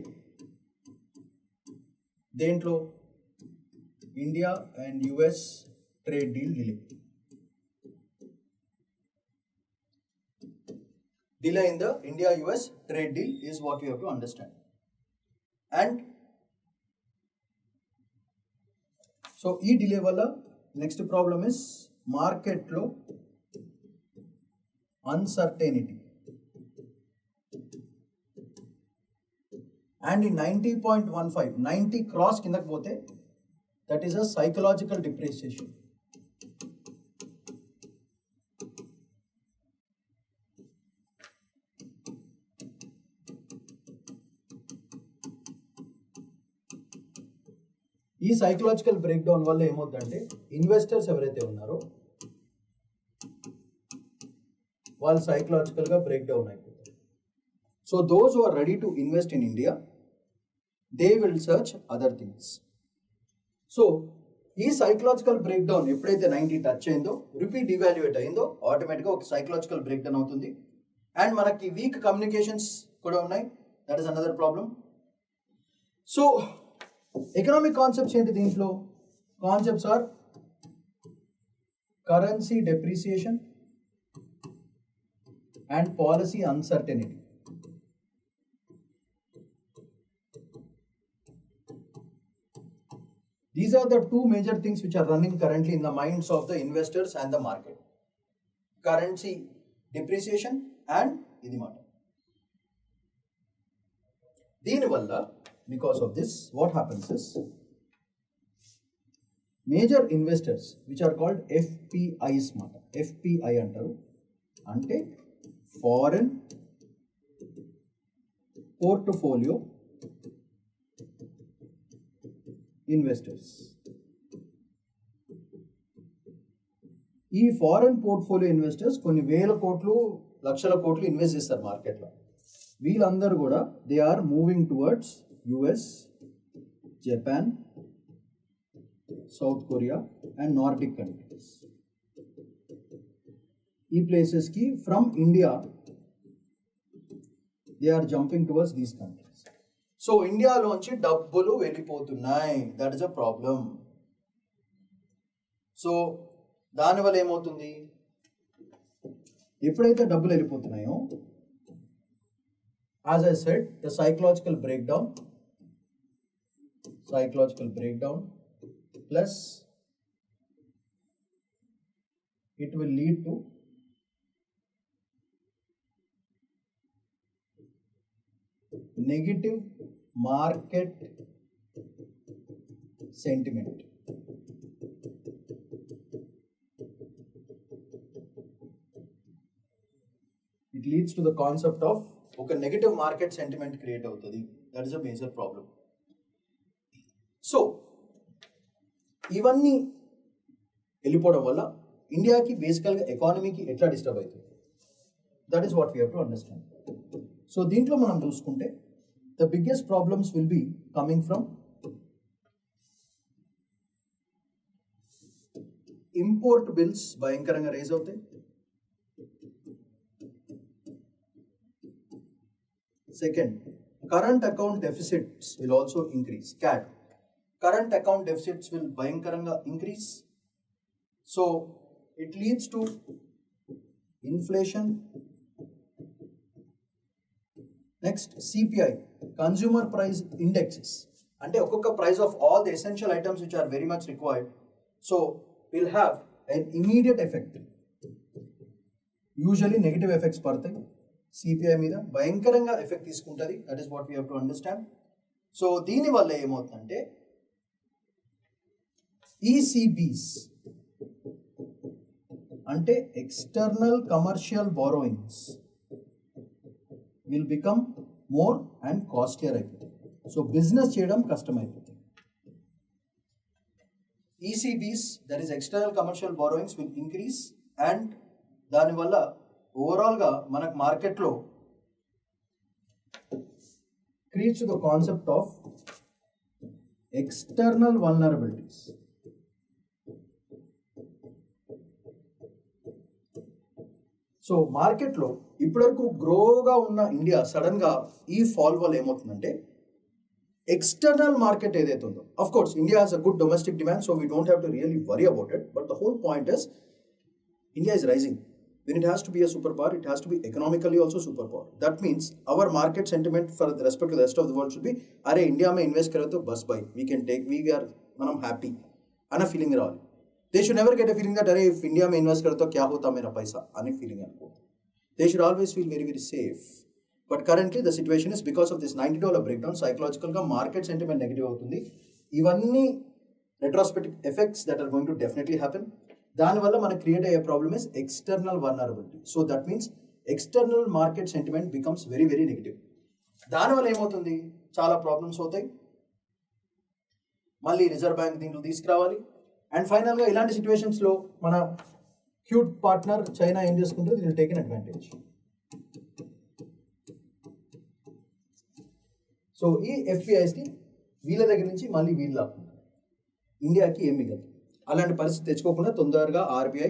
దేంట్లో? India and US trade deal delay. Delay in the India-US trade deal is what you have to understand. And so ఈ delay వల్ల next problem is market లో uncertainty. And in 90.15, 90 cross కిందకి పోతే that is a psychological depreciation. ఈ psychological break down వల్ల ఏమవుతుందంటే investors ఎవరైతే ఉన్నారో వాళ్ళు సైకలాజికల్గా బ్రేక్ డౌన్ అయిపోతారు. So those who are ready to invest in India they will search other things. So ఈ సైకలాజికల్ బ్రేక్ డౌన్ ఎప్పుడైతే 90 టచ్ అయిందో, రూపీ డివాల్యుయేట్ అయిందో, ఆటోమేటిక్గా ఒక సైకలాజికల్ బ్రేక్ డౌన్ అవుతుంది. అండ్ మనకి వీక్ కమ్యూనికేషన్స్ కూడా ఉన్నాయి, that is another problem. So economic concepts ఏంటి దీంట్లో? Concepts are currency depreciation and policy uncertainty. These are the two major things which are running currently in the minds of the investors and the market. Currency depreciation and ఇది మాట. దీనివల్ల because of this what happens is major investors which are called FPIs మాట. FPI అంటారు అంటే foreign portfolio investors. ఈ foreign portfolio investors కొన్ని వేల కోట్లు, లక్షల కోట్లు ఇన్వెస్ట్ చేస్తారు మార్కెట్లో. వీళ్ళందరూ కూడా they are moving towards US, Japan, South Korea and Nordic countries. ఈ ప్లేసెస్కి from India they are jumping towards these countries. So ఇండియాలోంచి డబ్బులు వెళ్ళిపోతున్నాయి, that is a problem. So దానివల్ల ఏమవుతుంది, ఎప్పుడైతే డబ్బులు వెళ్ళిపోతున్నాయో, as I said, the psychological breakdown plus it will lead to negative market sentiment. It leads to the concept of okay, negative market sentiment create అవుతుంది. That is a major problem. So ఇవన్నీ వెళ్ళిపోవడం వల్ల ఇండియాకి బేసికల్గా ఎకానమీకి ఎట్లా disturb అవుతుంది, that is what we have to understand. So దీంట్లో మనం చూసుకుంటే the biggest problems will be coming from import bills భయంకరంగా రేజ్ అవుతాయి. Second, current account deficits will also increase. CAD. Current account deficits will bhayankaranga increase. So it leads to inflation. Next, CPI, consumer price indexes. Ante okokka price of all the essential items which are very much required. So will have an immediate effect. Usually negative effects partai. CPI మీద భయంకరంగా effect తీసుకుంటుంది. That is what we have to understand. So దీనివల్ల ఏమవుతుందంటే ECBs అంటే external commercial borrowings will become more and costlier అయిపోతుంది. So business చేయడం కష్టమైపోతుంది. ECBs that is external commercial borrowings will increase and దానివల్ల ఓవరాల్గా మనకు మార్కెట్లో creates the concept of external vulnerabilities. So మార్కెట్లో ఇప్పటివరకు గ్రోగా ఉన్న ఇండియా సడన్గా ఈ ఫాల్ వల్ల ఏమవుతుందంటే ఎక్స్టర్నల్ మార్కెట్ ఏదైతే ఉందో, of course India has a good domestic demand, so we don't have to really worry about it, but the whole point is India is rising. When it has to be a superpower, it has to be economically also superpower. That means our market sentiment for the respect to the rest of the world should be, "Arey India mein invest kare to bus bhai, we can take, we are manam happy." Ana feeling ravali. They should never get a feeling that arey if India mein invest kare to kya hota mera paisa ani feeling anko. They should always feel very very safe. But currently the situation is because of this $90 breakdown, psychological ga market sentiment negative avutundi. Ivanni retrospective effects that are going to definitely happen. దానివల్ల మనకు create అయ్యే problem is external vulnerability. So that means external market sentiment becomes very very negative. దానివల్ల ఏమవుతుంది, చాలా problems అవుతాయి. మళ్ళీ reserve bank దీంట్లో తీసుకురావాలి. అండ్ ఫైనల్గా ఇలాంటి సిచ్యువేషన్స్లో మన క్యూట్ పార్ట్నర్ చైనా ఏం చేసుకుంటుంది, will take an advantage. So ఈ ఎఫ్పిఐస్ని వీళ్ళ దగ్గర నుంచి మళ్ళీ వీళ్ళు లాక్కుంటారు. ఇండియాకి ఏం మిగలదు. అలాంటి పరిస్థితి తెచ్చుకోకుండా తొందరగా ఆర్బీఐ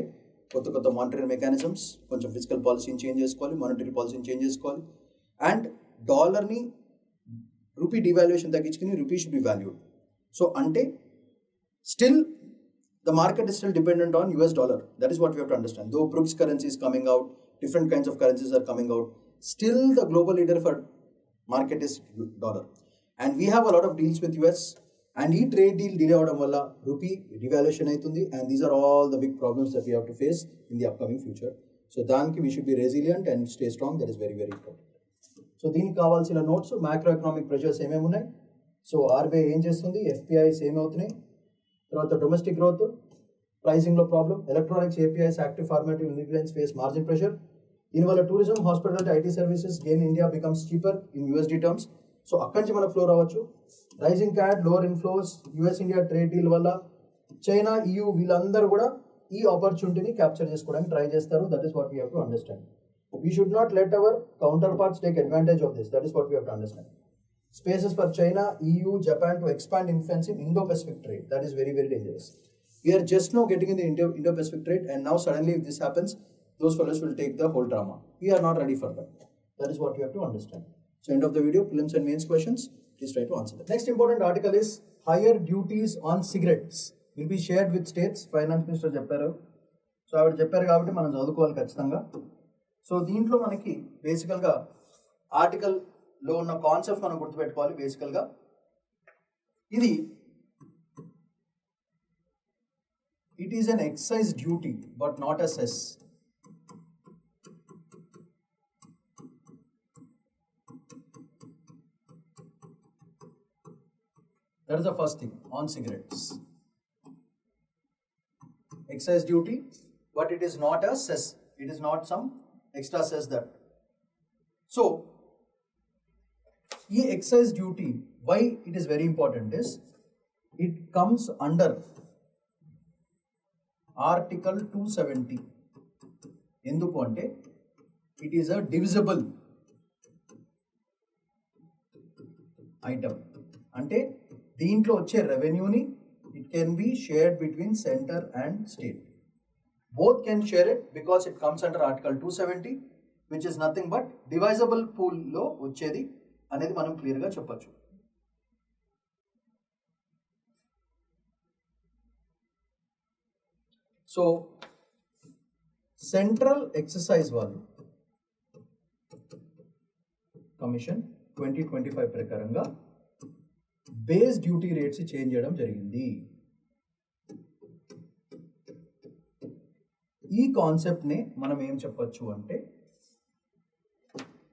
కొత్త మానిటరీ మెకానిజమ్స్, కొంచెం ఫిజికల్ పాలసీని చేంజ్ చేసుకోవాలి, మానిటరీ పాలసీని చేంజ్ చేసుకోవాలి. అండ్ డాలర్ని రూపీ డివాల్యుయేషన్ తగ్గించుకుని rupee should be valued. So అంటే still the market is still dependent on US dollar. That is what we have to understand. Though Brooks currency is coming out, different kinds of currencies are coming out, still the global leader for market is dollar. And we have a lot of deals with US. And ఈ trade deal delay అవడం వల్ల rupee devaluation అవుతుంది. And these are all the big problems that we have to face in the upcoming future. So దానికి we should be resilient and stay strong. That is very very important. So దీనికి కావాల్సిన notes, macro economic pressures ఏమేమి ఉన్నాయి, so RBI ఏం చేస్తుంది, FPIs ఏమవుతున్నాయి, తర్వాత domestic growth, ప్రైసింగ్లో problem, electronics, APIs, active formative ingredients face margin pressure. దీనివల్ల tourism, hospitality, IT services gain India becomes cheaper in USD terms. So అక్కడి నుంచి మనకు ఫ్లో రావచ్చు. Rising CAD, lower inflows, US India trade deal వల్ల China, EU వీళ్ళందరూ కూడా ఈ ఆపర్చునిటీని క్యాప్చర్ చేసుకోవడానికి ట్రై చేస్తారు. That is what we have to understand. We should not let our counterparts take advantage of this. That is what we have to understand. Spaces for China, EU, Japan to expand influence in Indo-Pacific trade. That is very very dangerous. We are just now getting in the Indo-Pacific trade, and now suddenly if this happens, those fellows will take the whole drama. We are not ready for that. That is what we have to understand. So end of the video, prelims and mains questions. Please try to answer them. Next important article is higher duties on cigarettes will be shared with states. Finance Minister చెప్పారు. So ఆవిడ చెప్పారు కాబట్టి మనం చదువుకోవాలి ఖచ్చితంగా. So దీంట్లో మనకి బేసికల్గా ఆర్టికల్లో ఉన్న కాన్సెప్ట్ మనం గుర్తుపెట్టుకోవాలి. బేసికల్గా ఇది it is an excise duty but not a cess. That is the first thing on cigarettes. Excise duty, but it is not a cess. It is not some extra cess that. So, this excise duty, why it is very important is, it comes under Article 270. Enduku ante, it is a divisible item. Ante, దీంట్లో వచ్చే రెవెన్యూని it can be shared between centre and state. Both can share it because it comes under article 270 which is nothing but divisible పూల్లో వచ్చేది అనేది మనం క్లియర్గా చెప్పచ్చు. So central excise వాళ్ళు కమిషన్ 2025 ప్రకారంగా బేస్ డ్యూటీ రేట్స్ చేంజ్ చేయడం జరిగింది. ఈ కాన్సెప్ట్ నే మనం ఏం చెప్పొచ్చు అంటే,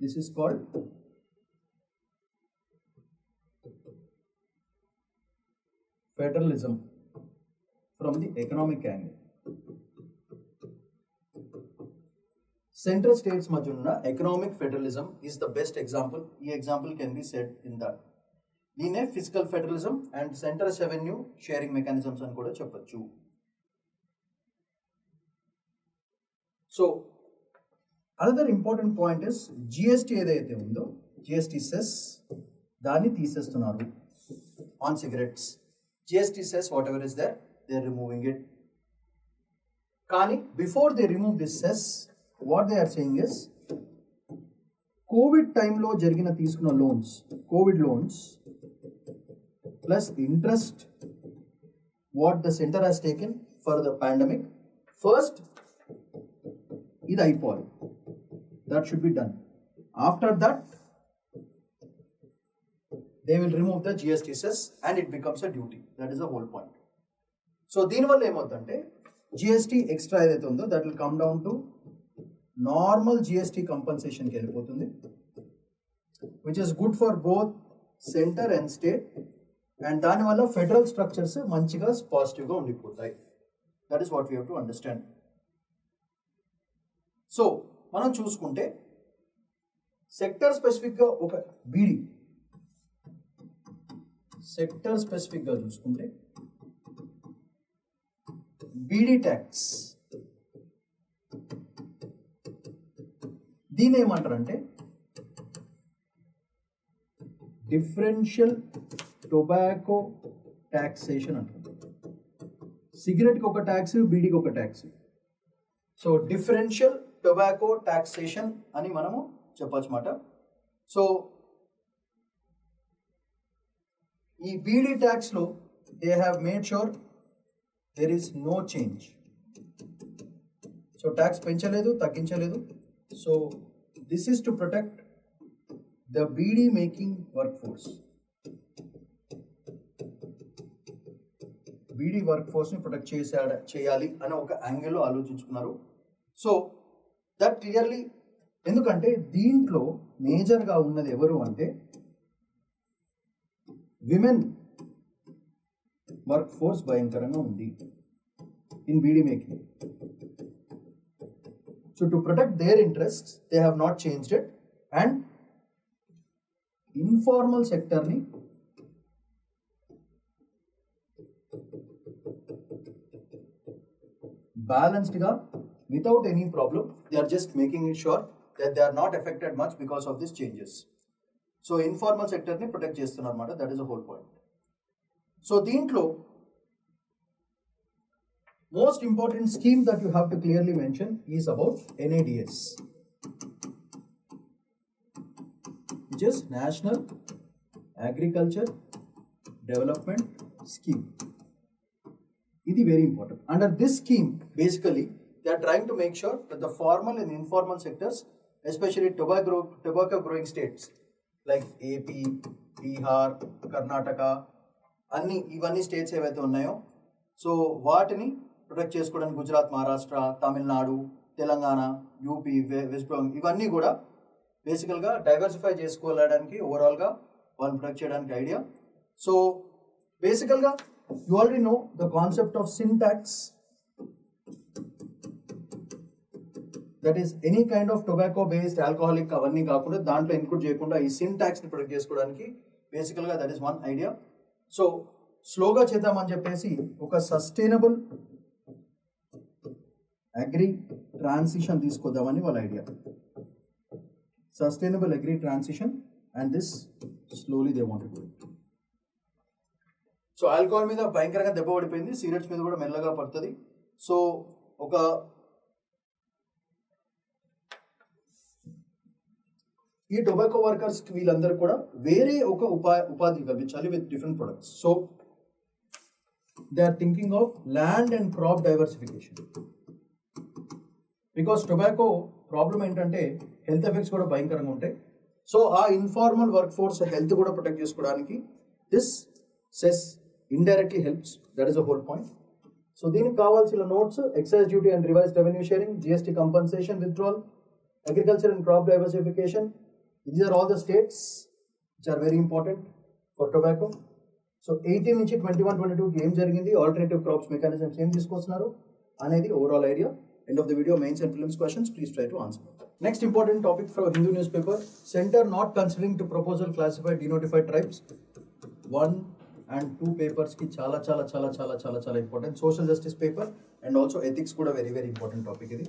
this is called federalism from the economic angle. Central states మధ్య ఉన్న economic federalism is the best example. ఈ example can be said in that. దీనే physical federalism and central revenue sharing mechanisms అని కూడా చెప్పొచ్చు. So another important point is GST ఏదైతే ఉందో, GST cess దాన్ని తీసేస్తున్నారు on cigarettes. GST cess whatever is there they are removing it. కానీ before they remove this cess what they are saying is, covid టైంలో జరిగిన తీసుకున్న loans, covid loans plus interest what the center has taken for the pandemic, first ఇది అయిపోవాలి. That should be done. After that they will remove the GST cess and it becomes a duty. That is the whole point. So దీనివల్ల ఏమవుతుందంటే GST extra ఏదైతే ఉందో that will come down to normal GST compensation కి వెళ్ళిపోతుంది, which is good for both center and state. And దానివల్ల federal structures మంచిగా పాజిటివ్గా ఉండిపోతాయి. That is what we have to understand. So మనం చూసుకుంటే సెక్టర్ స్పెసిఫిక్గా ఒక బీడీ, సెక్టర్ స్పెసిఫిక్గా చూసుకుంటే బీడీ ట్యాక్స్, దీని ఏమంటారంటే డిఫరెన్షియల్ టొబాకో ట్యాక్సేషన్ అంటారు. సిగరెట్కి ఒక ట్యాక్స్, బీడీకి ఒక tax. So differential tobacco taxation అని మనము చెప్పచ్చు మాట. సో ఈ బీడీ ట్యాక్స్లో they have made sure there is no change. So tax పెంచలేదు, తగ్గించలేదు. So this is to protect the beedi making workforce. Beedi work ఫోర్స్ని ప్రొటెక్ట్ చేయాలి అని ఒక యాంగిల్లో ఆలోచించుకున్నారు. సో దట్ క్లియర్లీ, ఎందుకంటే దీంట్లో మేజర్గా ఉన్నది ఎవరు అంటే విమెన్ వర్క్ ఫోర్స్ భయంకరంగా ఉంది in beedi making. So to protect their interests they have not changed it. And informal సెక్టర్ని balanced ga without any problem. They are just making it sure that they are not affected much because of these changes. So informal sector ni protect chestunar mata. That is the whole point. So deentlo most important scheme that you have to clearly mention is about NADS, which is National Agriculture Development Scheme. It is very important. Under this scheme, basically, they are trying to make sure that the formal and informal sectors, especially tobacco growing states like AP, Bihar, Karnataka, ఇవన్నీ states ఏవైతే ఉన్నాయో so వాటిని protect చేసుకోవడానికి Gujarat, Maharashtra, Tamil Nadu, Telangana, UP, west Bengal ఇవన్నీ కూడా బేసికల్గా diversify చేసుకోవడానికి ఓవరాల్గా వాళ్ళు ప్రొటెక్ట్ చేయడానికి ఐడియా. సో బేసికల్గా you already know the concept of sin tax, that is any kind of tobacco based alcoholic అవన్నీ కాకుండా దాంట్లో ఇన్క్లూడ్ చేయకుండా ఈ సిన్ ట్యాక్స్ని ప్రొటెక్ట్ చేసుకోవడానికి బేసికల్గా that is one idea. So స్లోగా చేద్దామని చెప్పేసి ఒక సస్టైనబుల్ అగ్రి ట్రాన్సిషన్ తీసుకొద్దామని వాళ్ళ idea. Sustainable agri transition and this slowly they want to do it. So alcohol మీద భయంకరంగా దెబ్బ పడిపోయింది, సిగరెట్స్ మీద కూడా మెల్లగా పడుతుంది. సో ఒక ఈ టొబాకో వర్కర్స్ వీళ్ళందరూ కూడా వేరే ఒక ఉపాధి కల్పించాలి with different products. So they are thinking of land and crop diversification. Because tobacco problem ఏంటంటే హెల్త్ ఎఫెక్ట్స్ కూడా భయంకరంగా ఉంటాయి. సో ఆ ఇన్ఫార్మల్ వర్క్ ఫోర్స్ హెల్త్ కూడా ప్రొటెక్ట్ చేసుకోవడానికి this cess indirectly helps. That is the whole point. So దీనికి కావాల్సిన notes excise duty and revised revenue sharing, GST compensation withdrawal, agriculture and crop diversification. These are all the states which are very important for tobacco. So 18 నుంచి 21-22 ఏం జరిగింది, alternative crops mechanisms ఏం తీసుకొస్తున్నారు అనేది overall idea. End of the video, mains and prelims questions, please try to answer. Next important topic from Hindu newspaper, center not considering to proposal classified denotified tribes. 1 and 2 papers ki చాలా important. Social justice paper and also ethics kuda very important topic ఇది.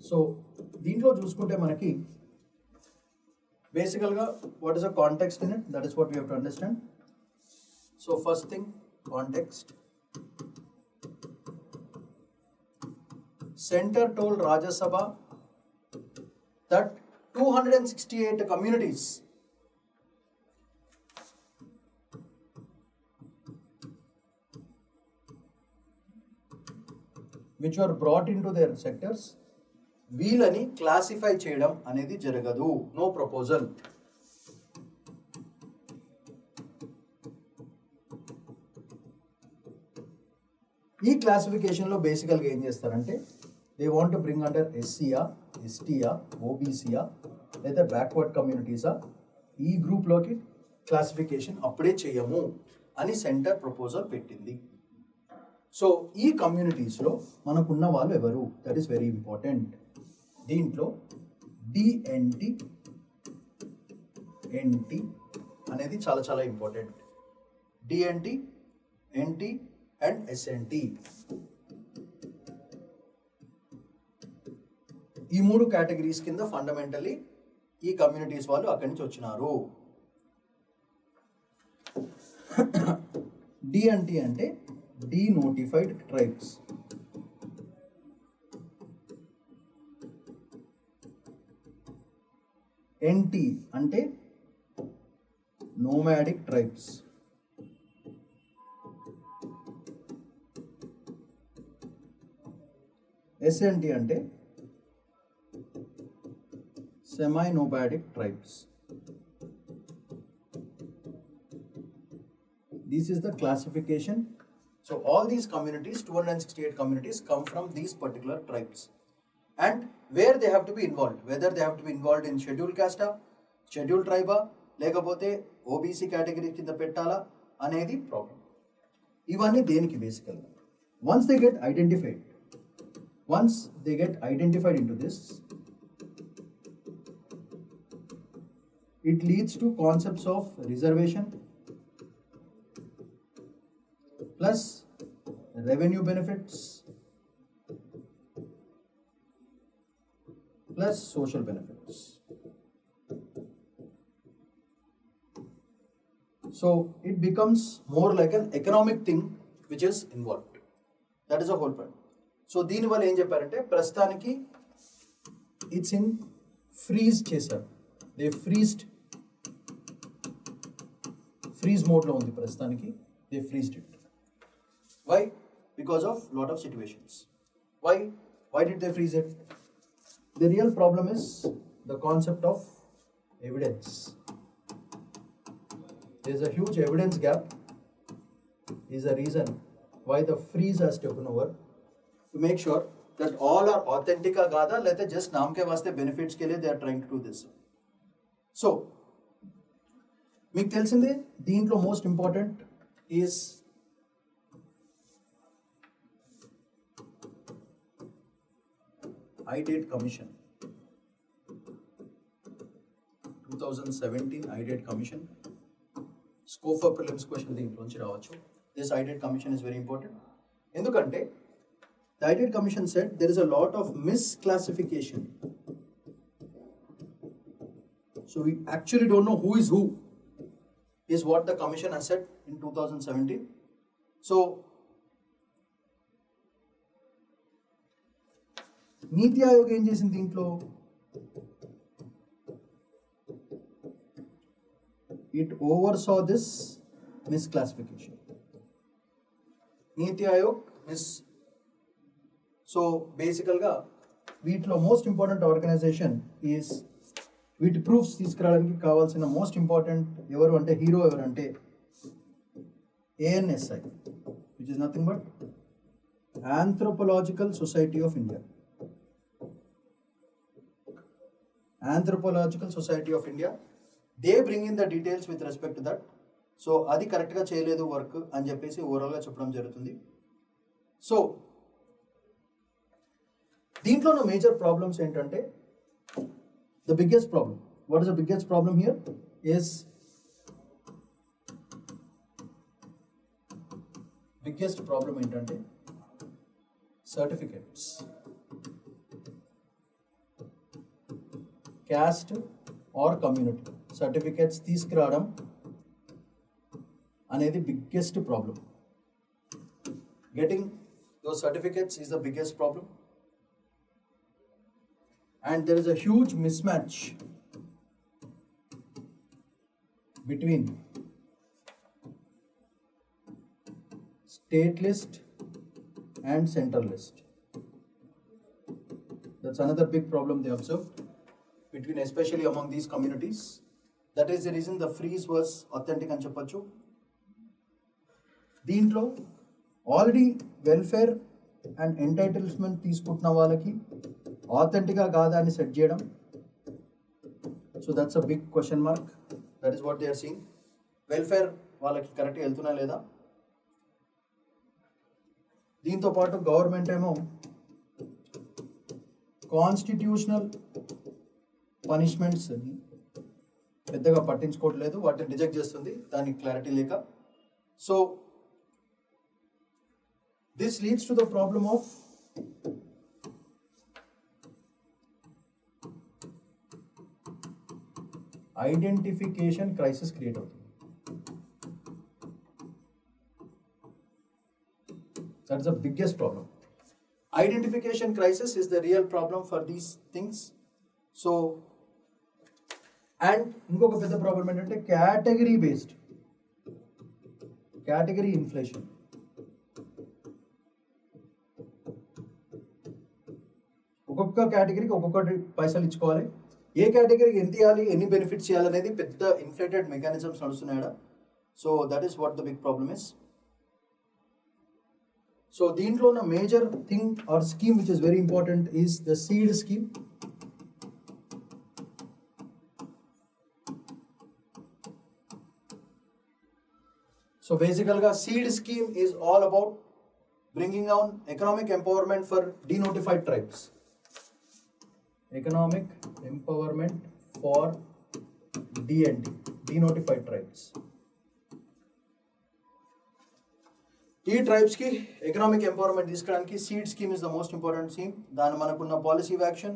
So దీంట్లో చూసుకుంటే మనకి basically what is a context in it, that is what we have to understand. So first thing, context. Center told Rajya Sabha that 268 communities which were brought into their sectors వీళ్ళని classify చేయడం అనేది జరగదు. No proposal. ఈ క్లాసిఫికేషన్లో బేసికల్గా ఏం చేస్తారంటే they want to bring under ఎస్సీయా, ఎస్టీయా, ఓబీసీయా లేదా బ్యాక్వర్డ్ కమ్యూనిటీసా, ఈ గ్రూప్లోకి క్లాసిఫికేషన్ అప్పుడే చేయము అని సెంటర్ ప్రపోజల్ పెట్టింది. సో ఈ కమ్యూనిటీస్లో మనకున్న వాళ్ళు ఎవరు, దట్ ఈస్ వెరీ ఇంపార్టెంట్. దీంట్లో డిఎన్టీ, ఎన్టీ అనేది చాలా important. DNT, NT and SNT ఈ 3 కేటగిరీస్ కింద ఫండమెంటల్లీ ఈ కమ్యూనిటీస్ వాళ్ళు అక్కడి నుంచి వచ్చినారు. డిఎన్టీ అంటే డీనోటిఫైడ్ ట్రైబ్స్. ఎన్టీ అంటే నోమాడిక్ ట్రైబ్స్. ఎస్ఎన్టీ అంటే semi nomadic tribes. This is the classification. So all these communities, 268 communities, come from these particular tribes. And where they have to be involved, whether they have to be involved in scheduled caste, scheduled tribe, లేకపోతే OBC category కింద పెట్టాలా అనేది problem. ఇవన్నీ దేనికి బేసికల్గా once they get identified into this, it leads to concepts of reservation plus revenue benefits plus social benefits. So it becomes more like an economic thing which is involved. That is the whole point. So దీని వల్ల ఏం చెప్పారంటే ప్రస్తుతానికి it's in freeze చేశారు. They freeze మోడ్లో ఉంది ప్రస్తుతానికి. They freezed it. Why? Because of lot of situations. Why? Why did they freeze it? The real problem is the concept of evidence. There is a huge evidence gap. Is a reason why the freeze has taken over, to make sure that all are authentic gada lete just naam ke vaste benefits ke liye they are trying to do this. So meeku telisinde deentlo most important is IDATE Commission 2017 IDATE Commission. Scope for prelims question దీంట్లోంచి రావచ్చు. This IDATE Commission is very important. ఎందుకంటే the IDATE Commission said there is a lot of misclassification. So we actually don't know who is what the commission has said in 2017. So నీతి ఆయోగ్ ఏం చేసింది దీంట్లో? It oversaw this misclassification. NITI Aayog so బేసికల్గా వీటిలో most important organisation is వీటి proofs తీసుకురావడానికి కావాల్సిన most important ఎవరు అంటే హీరో ఎవరంటే ANSI, which is nothing but anthropological society of India. Anthropological society of India, they bring in the details with respect to that. So అది కరెక్ట్గా చేయలేదు work అని చెప్పేసి ఓవరాల్గా చెప్పడం జరుగుతుంది. సో దీంట్లో ఉన్న మేజర్ ప్రాబ్లమ్స్ ఏంటంటే the biggest problem, what is the biggest problem here is biggest problem ఏంటంటే certificates, caste or community certificates తీసుకురావడం అనేది biggest problem. Getting those certificates is the biggest problem. And there is a huge mismatch between state list and central list. That's another big problem they observed between, especially among these communities. That is the reason the freeze was authentic అని చెప్పొచ్చు. దీంట్లో already welfare and entitlement తీసుకుంటున్న వాళ్ళకి ఆథెంటిక్గా కాదా అని set చేయడం. So that's a big question mark. That is what they are seeing. Welfare వాళ్ళకి కరెక్ట్గా వెళ్తున్నా లేదా. దీంతో పాటు గవర్నమెంట్ ఏమో కాన్స్టిట్యూషనల్ పనిష్మెంట్స్ పెద్దగా పట్టించుకోవట్లేదు, వాటిని రిజెక్ట్ చేస్తుంది దానికి క్లారిటీ లేక. So this leads to the problem of identification crisis create అవుతుంది. That is the biggest problem. Identification crisis is the real problem for these things. So and ఇంకొక పెద్ద ప్రాబ్లం ఏంటంటే కేటగిరీ బేస్డ్, కేటగిరీ ఇన్ఫ్లేషన్. ఒక్కొక్క కేటగిరీకి ఒక్కొక్కటి పైసలు ఇచ్చుకోవాలి. ఏ కేటగిరీకి ఎంత ఇవ్వాలి, ఎన్ని బెనిఫిట్స్ ఇవ్వాలనేది పెద్ద ఇన్ఫ్లేటెడ్ మెకానిజమ్స్ నడుస్తున్నాయా. So that is what the big problem is. So దీంట్లో ఉన్న major thing are scheme which is very important is the SEED scheme. So బేసికల్గా SEED scheme is all about bringing down economic empowerment for denotified tribes. Economic empowerment for DNT, denotified tribes. ఈ ట్రైబ్స్కి economic empowerment తీసుకోవడానికి SEED scheme is the most important scheme. దాని మనకున్న policy action.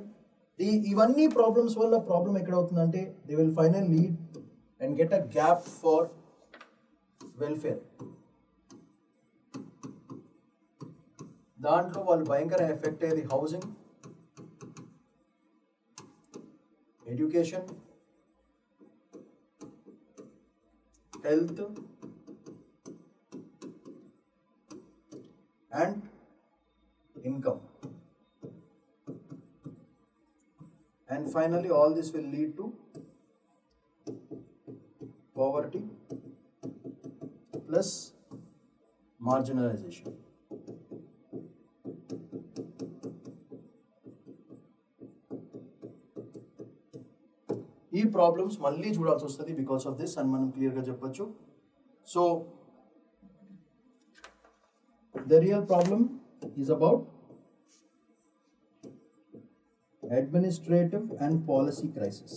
ఇవన్నీ problems వల్ల problem ఎక్కడ అవుతుందంటే they will final lead and get a gap for welfare. దాంట్లో వాళ్ళు భయంకర ఎఫెక్ట్ అయ్యేది housing, education, health and income. and finally all this will lead to poverty plus marginalization. ఈ ప్రాబ్లమ్స్ మళ్ళీ చూడాల్సి వస్తుంది బికాస్ ఆఫ్ దిస్ అని మనం క్లియర్గా చెప్పొచ్చు. So the real problem is about administrative and policy crisis.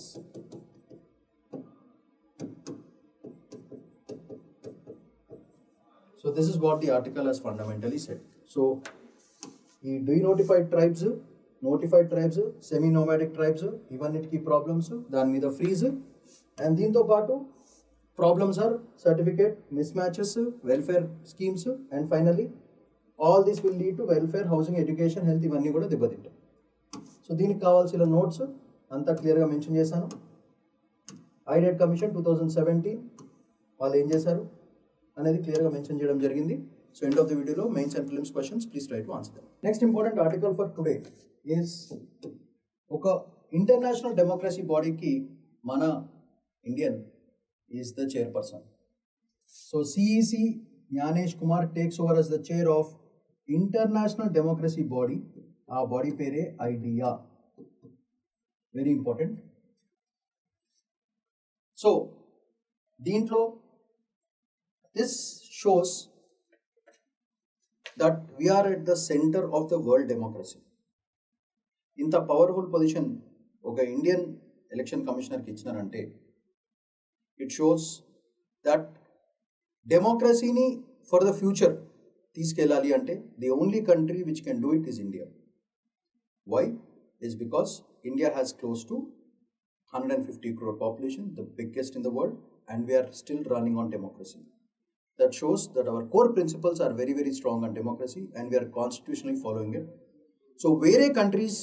So this is what the article has fundamentally said. So the denotified tribes, notified tribes, semi-nomadic tribes, ఇవన్నిటికీ problems, దాని మీద freeze, and దీంతో పాటు problems are certificate miss matches, welfare schemes, and finally all this will lead to welfare, housing, education, health ఇవన్నీ కూడా దెబ్బతింటాయి. So దీనికి కావాల్సిన నోట్స్ అంతా క్లియర్గా మెన్షన్ చేశాను. ఐడెట్ కమిషన్ 2017 వాళ్ళు ఏం చేశారు అనేది క్లియర్గా మెన్షన్ చేయడం జరిగింది. సో ఎండ్ ఆఫ్ ద వీడియోలో mains and prelims questions please try to answer them. Next important article for today is ఒక ఇంటర్నేషనల్ డెమోక్రసీ బాడీకి మన Indian is the chairperson. So CEC Gyanesh Kumar takes over as the chair of international democracy body. ఆ బాడీ పేరే IDEA. Very important. So దీంట్లో this shows that we're at the centre of the world democracy. ఇంత powerful position ఒక Indian election కమిషనర్కి ఇచ్చినారంటే it shows that డెమోక్రసీని for the future తీసుకెళ్ళాలి అంటే the only country which can do it is India. Why? Is because India has close to 150 crore population, the biggest in the world, and we are still running on democracy. That shows that our core principles are very, very strong on democracy and we are constitutionally following it. So, వేరే countries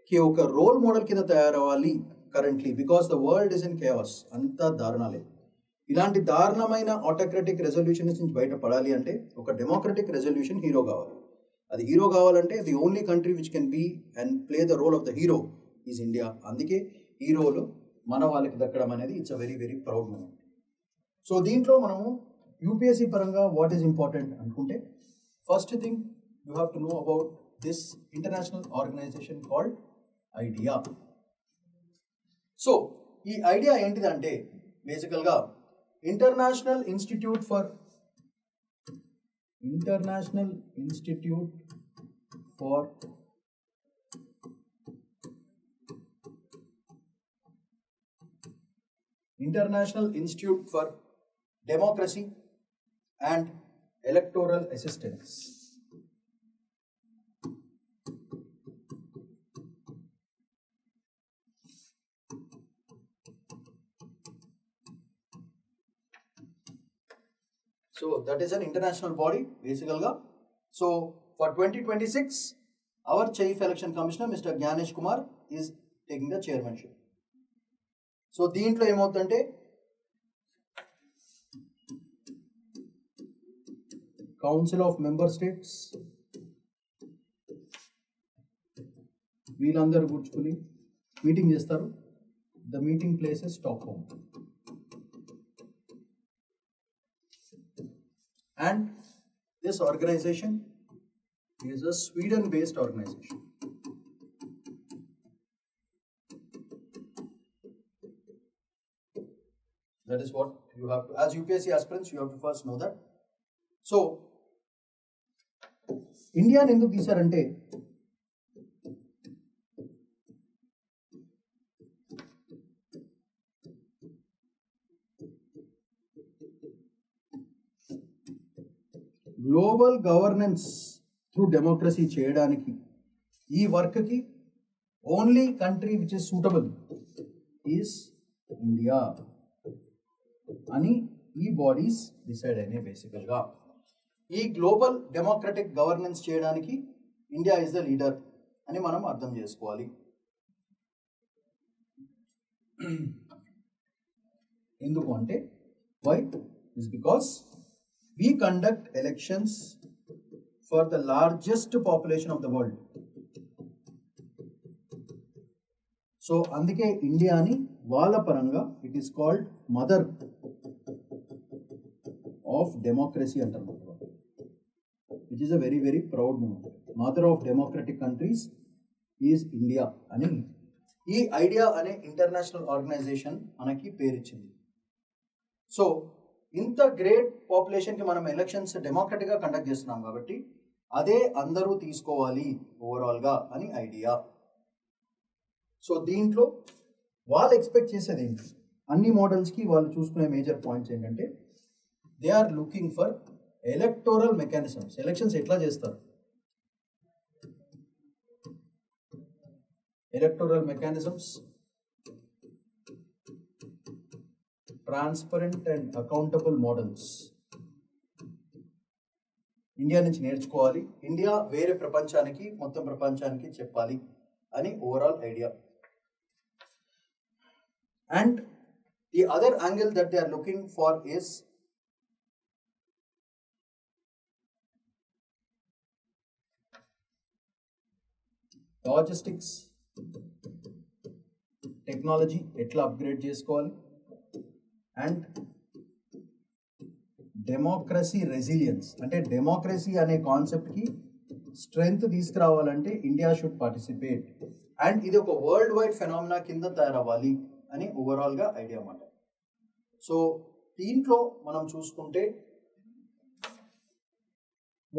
కి ఒక role model కింద తయారవ్వాలి currently, because the world is in chaos. అంతా దారుణాలే. ఇలాంటి దారుణమైన autocratic resolutions నుంచి బయటపడాలి అంటే ఒక డెమోక్రటిక్ రెజల్యూషన్ హీరో కావాలి. అది హీరో కావాలంటే the only country which can be and play the role of the hero is India. అందుకే ఈ రోల్ మన వాళ్ళకి దక్కడం అనేది it's a very very proud moment. So దీంట్లో మనము యూపీఎస్సీ పరంగా వాట్ ఈస్ ఇంపార్టెంట్ అనుకుంటే first thing you have to know about this international organisation called IDEA. So ఈ ఐడియా ఏంటిదంటే బేసికల్గా international institute for International Institute for Democracy and Electoral Assistance. So that is an international body basically. So for 2026 our chief election commissioner Mr. Gyanesh Kumar is taking the chairmanship. So దీంట్లో ఏమవుతుందంటే council of member states వీళ్ళందరూ కూర్చుని meeting చేస్తారు. The meeting place is Stockholm. And this organization is a Sweden-based organization. That is what you have to, as UPSC aspirants, you have to first know that. So, India ఎందుకు తీశారంటే global governance through democracy చేయడానికి ఈ వర్క్కి only country which is suitable is India అని ఈ bodies decide అయినాయి. బేసికల్గా ఈ గ్లోబల్ డెమోక్రటిక్ గవర్నెన్స్ చేయడానికి ఇండియా ఇస్ ద లీడర్ అని మనం అర్థం చేసుకోవాలి. ఎందుకు అంటే why is because we conduct elections for the largest population of the world. So అందుకే ఇండియాని వాళ్ళ పరంగా it is called mother of democracy అంటారు, which is a very very proud moment. Mother of democratic countries is India అని ఈ idea అనే international organisation మనకి పేరిచ్చింది. So ఇంత గ్రేట్ పాపులేషన్కి మనం ఎలక్షన్స్ డెమోక్రటిక్గా కండక్ట్ చేస్తున్నాం కాబట్టి అదే అందరూ తీసుకోవాలి ఓవరాల్గా అని ఐడియా. సో దీంట్లో వాళ్ళు ఎక్స్పెక్ట్ చేసేది ఏంటి, అన్ని మోడల్స్కి వాళ్ళు చూసుకునే మేజర్ పాయింట్స్ ఏంటంటే they are looking for electoral mechanisms. Elections ఎట్లా చేస్తారు, electoral mechanisms, transparent and accountable models India నుంచి నేర్చుకోవాలి, ఇండియా వేరే ప్రపంచానికి మొత్తం ప్రపంచానికి చెప్పాలి అని overall idea. And the other angle that they are looking for is logistics, technology ఎట్లా అప్గ్రేడ్ చేసుకోవాలి, అండ్ డెమోక్రసీ రెసిలియన్స్, అంటే డెమోక్రసీ అనే కాన్సెప్ట్కి స్ట్రెంగ్త్ తీసుకురావాలంటే ఇండియా షుడ్ పార్టిసిపేట్ అండ్ ఇది ఒక వరల్డ్ వైడ్ ఫెనామినా కింద తయారవ్వాలి అని ఓవరాల్గా ఐడియా అన్నమాట. సో దీంట్లో మనం చూసుకుంటే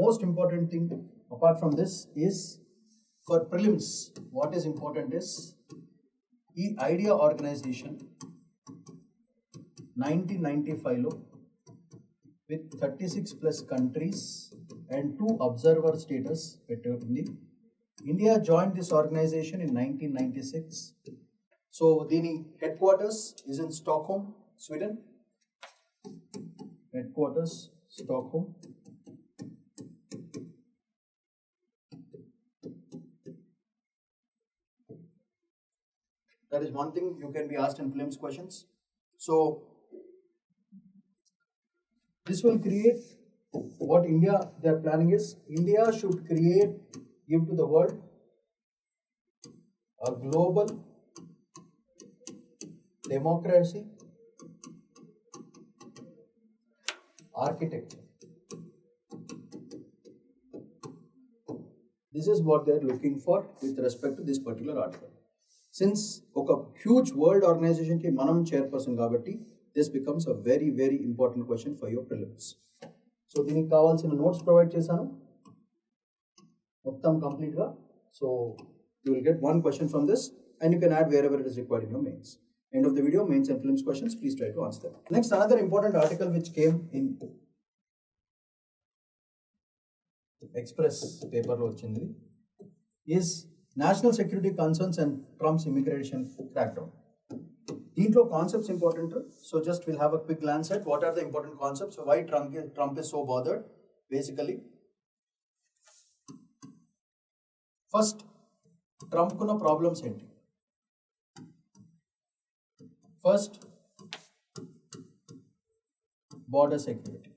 most important thing apart from this is for prelims what is important is ఈ idea organisation 1995లో with 36 plus countries and 2 observer status పెట్టింది. India joined this organization in 1996. So దీని headquarters is in Stockholm, Sweden. Headquarters Stockholm. That is one thing you can be asked in prelims questions. So this will create what they are planning is India should give to the world a global democracy architecture. This is what they are looking for with respect to this particular article. Since oka huge world organization ki manam chairperson kabatti this becomes a very very important question for your prelims. So దీనికి కావాల్సిన notes provide చేశాను మొత్తం కంప్లీట్గా. So you will get one question from this and you can add wherever it is required in your mains. End of the video, mains and prelims questions, please try to answer them. Next, another important article which came in Express paper lo vachindi is national security concerns and Trump's immigration crackdown. దీంట్లో concepts important. So just will have a quick glance at what are the important concepts, why Trump is so bothered. Basically first ట్రంప్కున్న problems ఏంటి? First border security.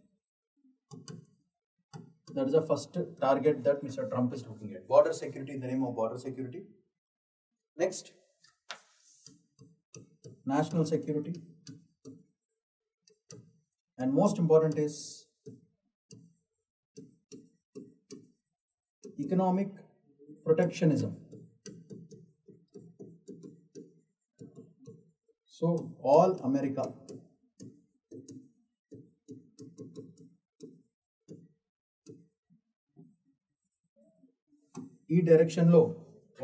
That is the first target that Mr. Trump is looking at. Border security in the name of border security. Next, national security. And most important is economic protectionism. So, all America. ఈ డైరెక్షన్లో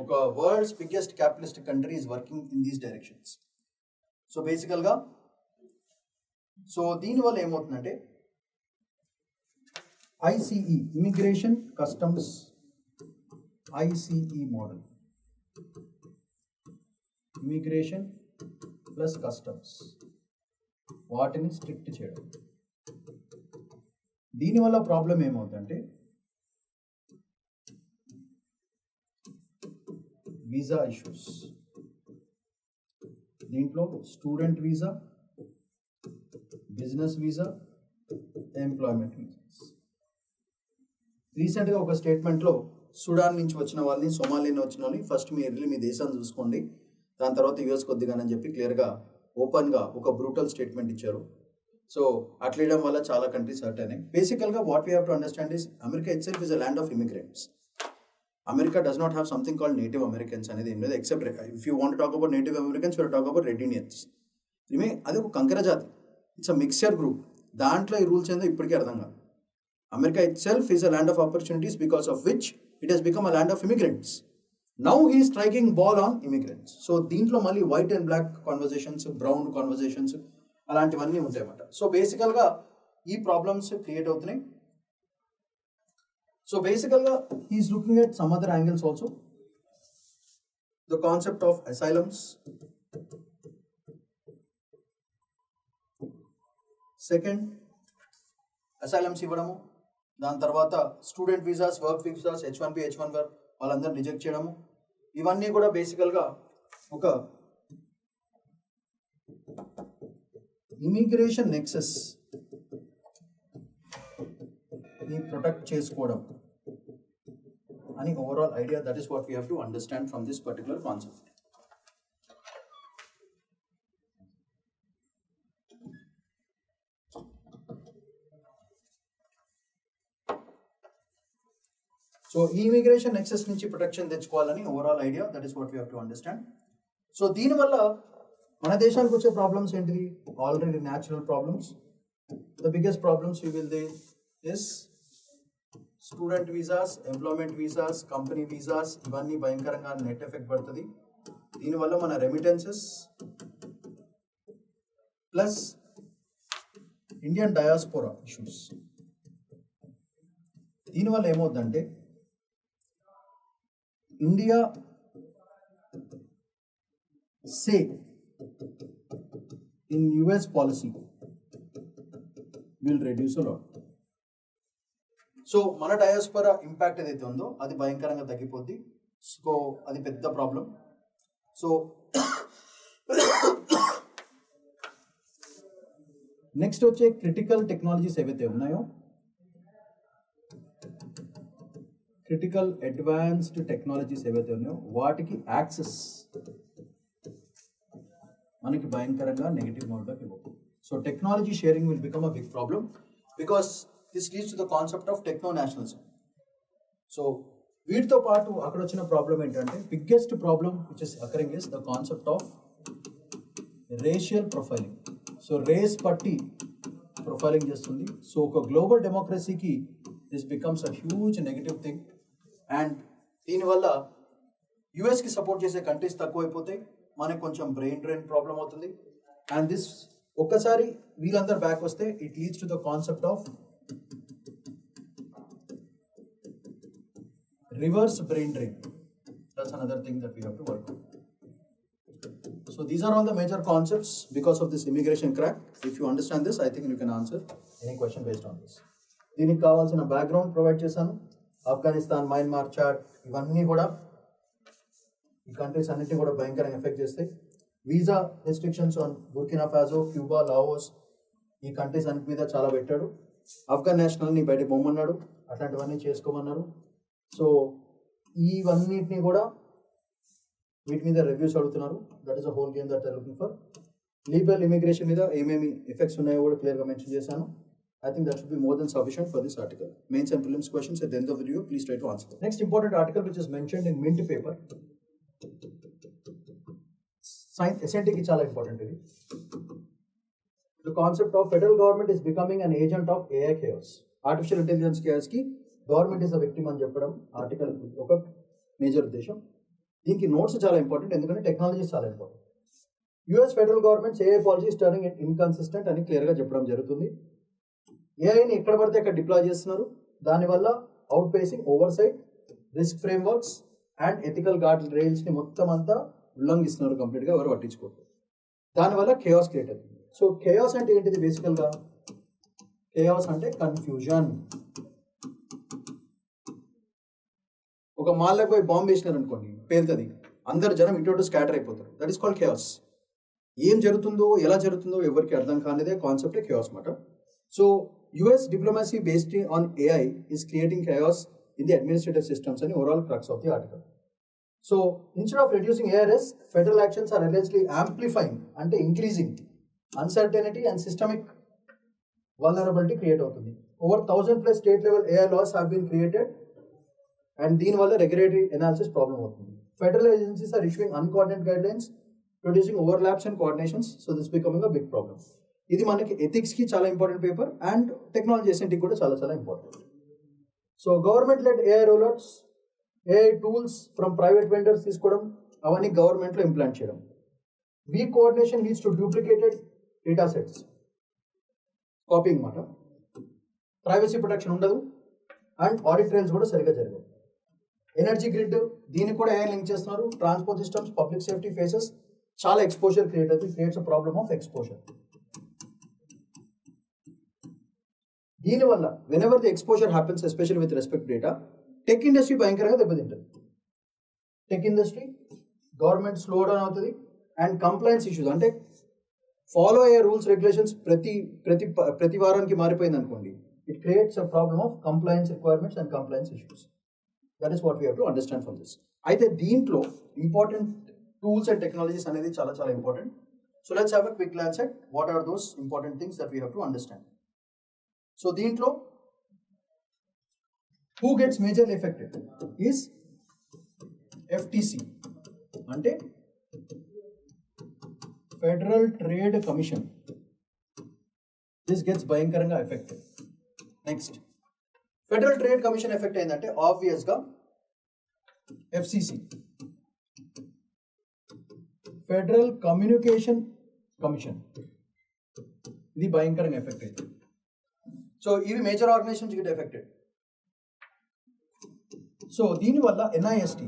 ఒక world's biggest capitalist country is working in these directions. So బేసికల్గా దీనివల్ల ఏమవుతుందంటే ICE immigration customs ICE model, immigration plus customs వాటిని strict చేయడం. దీనివల్ల problem ఏమవుతుందంటే వీసా ఇష్యూస్. దీంట్లో student visa, business visa, employment visas. రీసెంట్గా ఒక స్టేట్మెంట్లో సుడాన్ నుంచి వచ్చిన వాళ్ళని, సొమాలియా నుంచి వచ్చిన వాళ్ళని ఫస్ట్ మీరు వెళ్ళి మీ దేశాన్ని చూసుకోండి, దాని తర్వాత యూఎస్ కొద్దిగానని చెప్పి క్లియర్గా ఓపెన్గా ఒక బ్రూటల్ స్టేట్మెంట్ ఇచ్చారు. సో అట్లా వేయడం వల్ల చాలా కంట్రీస్ హర్ట్ అయినాయి. బేసికల్గా what we have to understand is America itself is a land of immigrants. America does not have something called native Americans అనేది ఏం లేదు. Except if you want talk about native Americans you're talk about red Indians. అది ఒక కంకర జాతి, it's a mixture group. దాంట్లో ఈ rules ఏందో ఇప్పటికీ అర్థం కాదు. America itself is a land of opportunities because of which it has become a land of immigrants. Now he striking ball on immigrants. So దీంట్లో మళ్ళీ white and black conversations, brown conversations అలాంటివన్నీ ఉంటాయి అన్నమాట. So బేసికల్గా ఈ problems create అవుతున్నాయి. So బేసికల్గా he is looking at some other angles also. The concept of asylums, second asylums ఇవ్వడము, దాని తర్వాత student visas, work visas, H1B, H1 వాళ్ళందరూ రిజెక్ట్ చేయడము, ఇవన్నీ కూడా బేసికల్గా ఒక ఇమిగ్రేషన్ నెక్సెస్ ని ప్రొటెక్ట్ చేసుకోవడం అని overall idea. That is what we have to understand from this particular concept. So ఈ ఇమిగ్రేషన్ నెక్సెస్ నుంచి ప్రొటెక్షన్ తెచ్చుకోవాలని overall idea. That is what we have to understand. So దీనివల్ల మన దేశానికి వచ్చే ప్రాబ్లమ్స్ ఏంటిది? Already natural problems. The biggest problems we will they is student visas, employment visas, company visas, ఇవన్నీ భయంకరంగా నెట్ ఎఫెక్ట్ పడుతుంది. దీనివల్ల మన remittances plus Indian diaspora issues. దీనివల్ల ఏమవుతుందంటే India say in US policy will reduce a lot. So మన diaspora impact ఏదైతే ఉందో అది భయంకరంగా తగ్గిపోద్ది. సో అది పెద్ద ప్రాబ్లం. సో నెక్స్ట్ వచ్చే క్రిటికల్ టెక్నాలజీస్ ఏవైతే ఉన్నాయో, క్రిటికల్ అడ్వాన్స్డ్ టెక్నాలజీస్ ఏవైతే ఉన్నాయో వాటికి యాక్సెస్ మనకి భయంకరంగా నెగిటివ్ మోడ్లోకి ఇవ్వకూడదు. So technology sharing will become a big problem because this leads to the concept of techno nationalism. So వీటితో పాటు అక్కడ వచ్చిన ప్రాబ్లం ఏంటంటే biggest problem which is occurring is the concept of racial profiling. So race పట్టి profiling చేస్తుంది. So ఒక global డెమోక్రసీకి this becomes a huge negative thing. And దీనివల్ల యుఎస్కి సపోర్ట్ చేసే కంట్రీస్ తక్కువైపోతాయి, మనకి కొంచెం బ్రెయిన్ డ్రైన్ ప్రాబ్లం అవుతుంది. అండ్ దిస్ ఒక్కసారి వీళ్ళందరూ బ్యాక్ వస్తే it leads to the concept of reverse brain drain. That's another thing that we have to work. So these are all the major concepts because of this immigration crack. If you understand this, I think you can answer any question based on this. దీనికి కావాల్సిన background provide చేశాను. Afghanistan, Myanmar, Chad ఇవన్నీ కూడా ఈ countries అన్నింటినీ కూడా భయంకరంగా effect చేస్తాయి. Visa restrictions on Burkina Faso, Cuba, Laos ఈ కంట్రీస్ అన్నిటి మీద చాలా పెట్టాడు. ఆఫ్ఘన్ నేషనల్ని బయట బొమ్మన్నాడు, అట్లాంటివన్నీ చేసుకోమన్నారు. సో ఇవన్నిటిని కూడా వీటి మీద రివ్యూస్ అడుగుతున్నారు. That is a whole game that are looking for. Legal immigration మీద ఏమేమి ఎఫెక్ట్స్ ఉన్నాయో కూడా క్లియర్గా మెన్షన్ చేశాను. I think that should be more than sufficient for this article. Mains and prelims questions at the end of the video, please try to answer. Next important article which is mentioned in Mint paper. SNT ki chala important idi. The concept of federal government is becoming an agent of AI chaos. Artificial intelligence chaos ki government is a victim అని చెప్పడం article ఒక major ఉద్దేశం. దీనికి notes చాలా important, ఎందుకంటే technologies చాలా important. US federal government AI policy is turning inconsistent అని క్లియర్గా చెప్పడం జరుగుతుంది. ఏఐని ఎక్కడ పడితే అక్కడ డిప్లాయ్ చేస్తున్నారు. దానివల్ల outpacing, oversight, risk frameworks and ethical guard రైల్స్ని మొత్తం అంతా ఉల్లంఘిస్తున్నారు కంప్లీట్గా, ఎవరు పట్టించుకోరు. దానివల్ల కేయాస్ క్రియేట్ అవుతుంది. సో కేయాస్ అంటే ఏంటిది? బేసికల్గా కేయాస్ అంటే కన్ఫ్యూజన్. ఒక మాల్లోకి పోయి బాంబు వేసినారు అనుకోండి, పేలుతుంది, అందరు జనం ఇటు స్కాటర్ అయిపోతారు. That is called chaos. ఏం జరుగుతుందో ఎలా జరుగుతుందో ఎవరికి అర్థం కానిదే కాన్సెప్టే కేయాస్ మాట. So US diplomacy based on AI is creating chaos in the administrative systems and overall crux of the article. So instead of reducing AI risk, federal actions are allegedly amplifying and increasing uncertainty and systemic vulnerability create అవుతుంది. Over 1,000 plus state level AI laws have been created and దీనివల్ల regulatory analysis problem అవుతుంది. Federal agencies are issuing uncoordinated guidelines, producing overlaps and coordinations, so this is becoming a big problem. ఇది మనకి ethics కి చాలా important paper and technology ఎసెంట్కి కూడా చాలా చాలా important. So government led AI rollouts, AI tools from private vendors తీసుకోవడం, అవన్నీ గవర్నమెంట్లో ఇంప్లాంట్ చేయడం. Weak coordination leads to duplicated data sets, copying మాట, ప్రైవసీ ప్రొటెక్షన్ ఉండదు అండ్ ఆడిట్ ట్రయల్స్ కూడా సరిగ్గా జరగవు. ఎనర్జీ గ్రిడ్ దీనికి కూడా AI లింక్ చేస్తున్నారు. Transport systems, public safety faces చాలా ఎక్స్పోజర్ క్రియేట్ అవుతుంది, creates a problem of exposure. దీనివల్ల whenever the exposure happens, especially with respect to data, tech industry భయంకరంగా దెబ్బతింటుంది. Tech industry, government slow down అవుతుంది and compliance issues, అంటే follow అయ్యే rules regulations ప్రతి వారానికి మారిపోయింది అనుకోండి, it creates a problem of compliance requirements and compliance issues. That is what we have to understand from this. అయితే దీంట్లో ఇంపార్టెంట్ టూల్స్ అండ్ టెక్నాలజీస్ అనేది చాలా చాలా important. So let's have a quick glance at what are those important things that we have to understand. So దీంట్లో who gets majorly affected is FTC, అంటే federal trade commission. This gets భయంకరంగా affected. Next, federal trade commission effect అయిందంటే ఆబ్వియస్గా FCC, federal communication commission, ఇది భయంకరంగా effect అయింది. So ఇవి major organisations get affected. So దీనివల్ల NIST,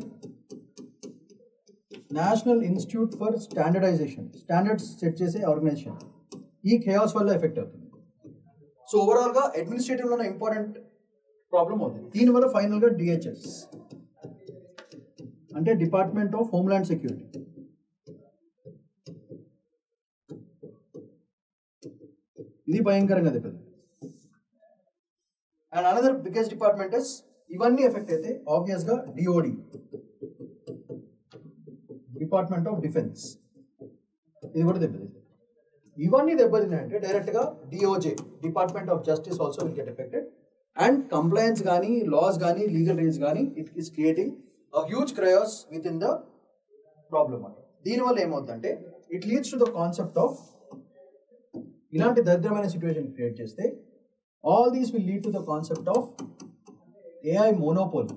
National Institute for Standardisation, standards set చేసే ఆర్గనైజేషన్, ఈ ఖేయాస్ వల్ల ఎఫెక్ట్ అవుతుంది. సో ఓవరాల్గా అడ్మినిస్ట్రేటివ్లో ఇంపార్టెంట్ ప్రాబ్లం అవుతుంది. దీనివల్ల ఫైనల్గా DHS, అంటే డిపార్ట్మెంట్ ఆఫ్ హోమ్ల్యాండ్ సెక్యూరిటీ, ఇది భయంకరంగా దెబ్బతింది. And another biggest department is, ఇవన్నీ ఎఫెక్ట్ అయితే ఆబ్వియస్గా DOD, డిపార్ట్మెంట్ ఆఫ్ డిఫెన్స్, ఇది కూడా దెబ్బతింది. ఇవన్నీ దెబ్బతిన్నాయంటే డైరెక్ట్గా DOJ, department of justice also will get affected. And compliance కానీ, లాస్ కానీ, లీగల్ రేంజ్ కానీ, it is creating a huge క్రయాస్ విత్ ఇన్ ద ప్రాబ్లమ్ అన్నమాట. దీనివల్ల ఏమవుతుందంటే it leads to the concept of, ఇలాంటి దరిద్రమైన సిచ్యువేషన్ క్రియేట్ చేస్తే all these will lead to the concept of AI monopoly.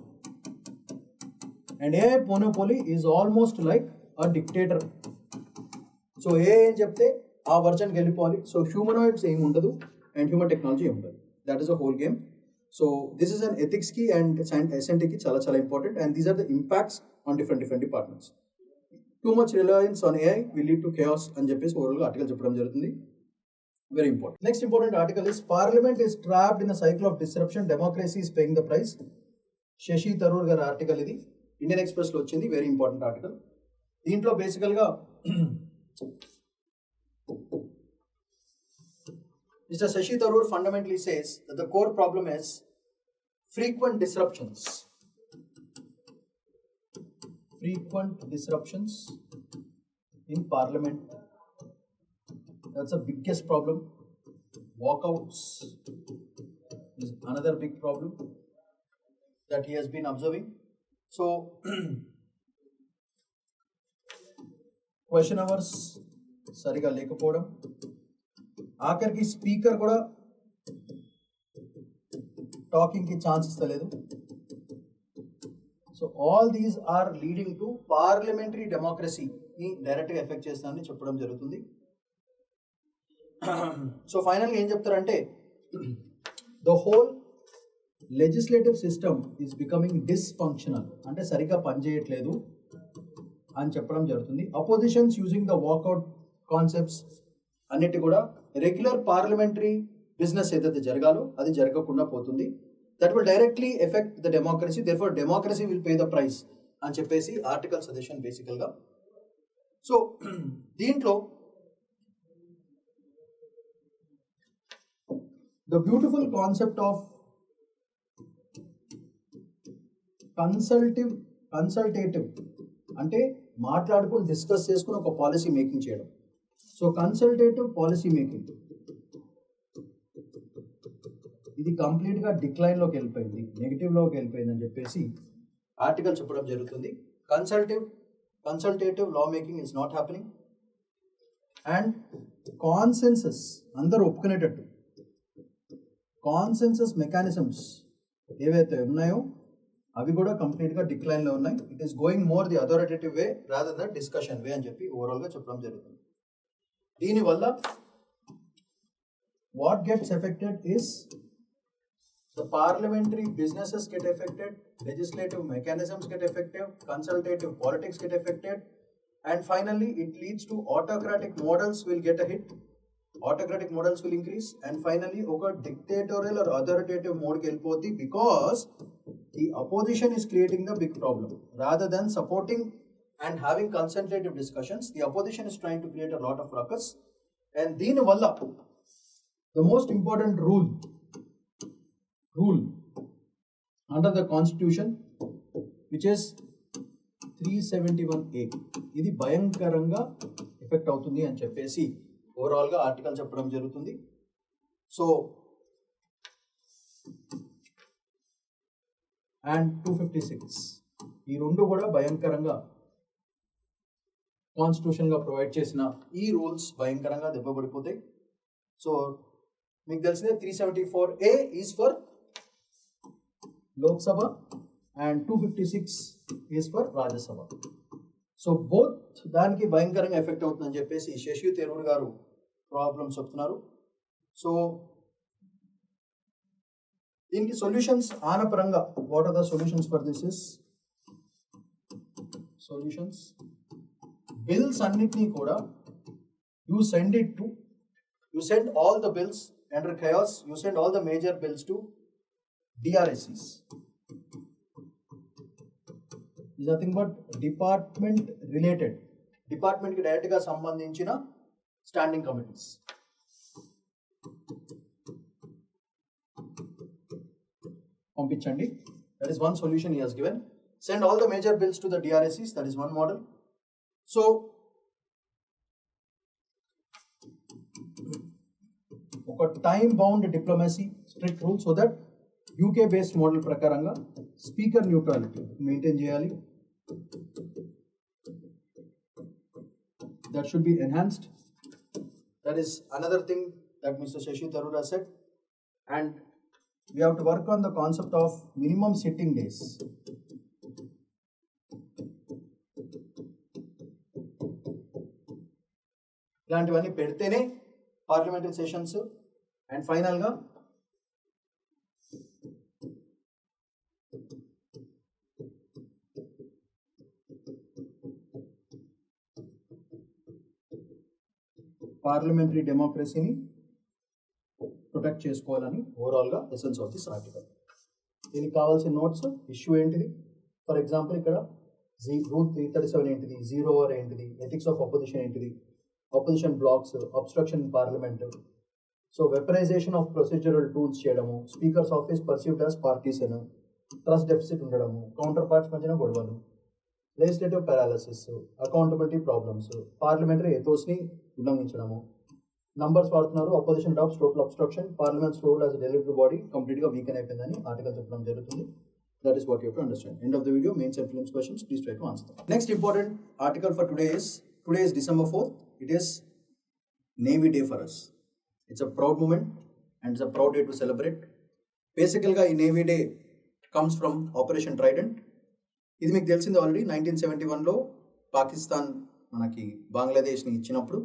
And AI monopoly is almost like a dictator. So AI ఏం చెప్తే ఆ వర్జన్కి వెళ్ళిపోవాలి. సో హ్యూమనాయిడ్స్ ఏమి ఉండదు అండ్ హ్యూమన్ టెక్నాలజీ ఏమి ఉండదు. That is a whole game. So this is an ఎథిక్స్కి and SNTకి చాలా చాలా important. And these are the impacts on different departments. Too much reliance on AI will lead to chaos అని చెప్పేసి ఓవరాల్గా article చెప్పడం జరుగుతుంది. Very important. Next important article is Parliament is trapped in a cycle of disruption. Democracy is paying the price. Shashi Tharoor గారి article ఇది, Indian ఎక్స్ప్రెస్లో వచ్చింది. Very important article. దీంట్లో బేసికల్గా Mr. Shashi Tharoor fundamentally says that the core problem is frequent disruptions. Frequent disruptions in Parliament. That's the biggest problem. Walkouts is another big problem that he has been observing. So, question hours సరిగా లేకపోవడం, ఆఖరికి speaker కూడా టాకింగ్కి chance ఇస్తలేదు. So all these are leading to parliamentary డెమోక్రసీని డైరెక్ట్గా effect చేస్తానని చెప్పడం జరుగుతుంది. సో ఫైనల్గా ఏం చెప్తారంటే, the whole legislative system is becoming dysfunctional, అంటే సరిగ్గా పనిచేయట్లేదు అని చెప్పడం జరుగుతుంది. Oppositions using the walkout concepts అన్నిటి కూడా రెగ్యులర్ పార్లమెంటరీ బిజినెస్ ఏదైతే జరగాలో అది జరగకుండా పోతుంది. That will directly effect the democracy, therefore democracy will pay the price అని చెప్పేసి ఆర్టికల్ సజెషన్ బేసికల్గా. సో దీంట్లో the beautiful concept of consultative అంటే మాట్లాడుకుని డిస్కస్ చేసుకుని ఒక పాలసీ మేకింగ్ చేయడం. సో కన్సల్టేటివ్ పాలసీ మేకింగ్ ఇది కంప్లీట్గా డిక్లైన్లోకి వెళ్ళిపోయింది, నెగిటివ్లోకి వెళ్ళిపోయింది అని చెప్పేసి ఆర్టికల్ చెప్పడం జరుగుతుంది. Consultative law making is not happening. And consensus, అందరూ ఒప్పుకునేటట్టు కాన్సెన్సస్ మెకానిజమ్స్ ఏవైతే ఉన్నాయో అవి కూడా కంప్లీట్గా డిక్లైన్లో ఉన్నాయి. It is going more the authoritative way rather the discussion way అని చెప్పి ఓవరాల్గా చెప్పడం జరుగుతుంది. దీనివల్ల what gets affected is the parliamentary businesses get affected, legislative mechanisms get affected, consultative politics get affected, and finally it leads to autocratic models will get a hit, autocratic models will increase, and finally oka dictatorial or authoritative mode ki velipodi because the opposition is creating the big problem. Rather than supporting and having consultative discussions, the opposition is trying to create a lot of ruckus, and deen valla the most important rule under the constitution which is 371A ఇది భయంకరంగా effect అవుతుంది అని చెప్పేసి ఓవరాల్గా article చెప్పడం జరుగుతుంది. So and 256 ఈ రెండు కూడా భయంకరంగా కాన్స్టిట్యూషన్గా ప్రొవైడ్ చేసిన ఈ రూల్స్ భయంకరంగా దెబ్బపడిపోతాయి. సో మీకు తెలిసిందే 374A is for Lok Sabha and 256 is for Rajya Sabha. So both దానికి భయంకరంగా ఎఫెక్ట్ అవుతుందని చెప్పేసి శశి థరూర్ గారు ప్రాబ్లమ్స్ చెప్తున్నారు. సో దీనికి సొల్యూషన్స్ ఆనపరంగా what are the solutions for this is solutions bills అన్నిటినీ కూడా you send all the bills under chaos, you send all the major bills to DRSCs is nothing but department related, department ki direct ga sambandhinchina standing committees. Pampinchandi, that is one solution he has given. Send all the major bills to the DRSCs, that is one model. So oka time bound diplomacy strict rule so that UK based model ప్రకారంగా speaker neutrality maintain చేయాలి. That should be enhanced. That is another thing that Mister Shashi Tharoor has said. And we have to work on the concept of minimum sitting days. ఇలాంటివన్నీ పెడితేనే parliamentary sessions and ఫైనల్గా parliamentary డెమోక్రసీని protect చేసుకోవాలని ఓవరాల్గా essence of this article. దీనికి కావాల్సిన notes, issue ఏంటిది, for example ఇక్కడ రూల్ 337 ఏంటిది, 0 ఏంటిది, ఎథిక్స్ ఆఫ్ అపోజిషన్ ఏంటిది, opposition blocks, obstruction in parliament, so weaponization of procedural tools చేయడము, speaker's office perceived as partisan, trust deficit ఉండడము, కౌంటర్ పార్ట్స్ మధ్యన గొడవలు, legislative paralysis, accountability problems, parliamentary ఎథోస్ని ఉల్లంఘించడము, నంబర్స్ వాడుతున్నారు, opposition tops, total obstruction, parliament role as delivery body కంప్లీట్గా weaken అయిపోయిందని article చెప్పడం జరుగుతుంది. That is what you have to understand. End of the video, mains and prelims questions. Please try to answer them. Next important article for today is December 4th. It is Navy Day for us. It's a proud moment and it's a proud day to celebrate. Basically, Navy Day comes from Operation Trident. ఇది మీకు తెలిసింది already 1971లో Pakistan మనకి బంగ్లాదేశ్ని ఇచ్చినప్పుడు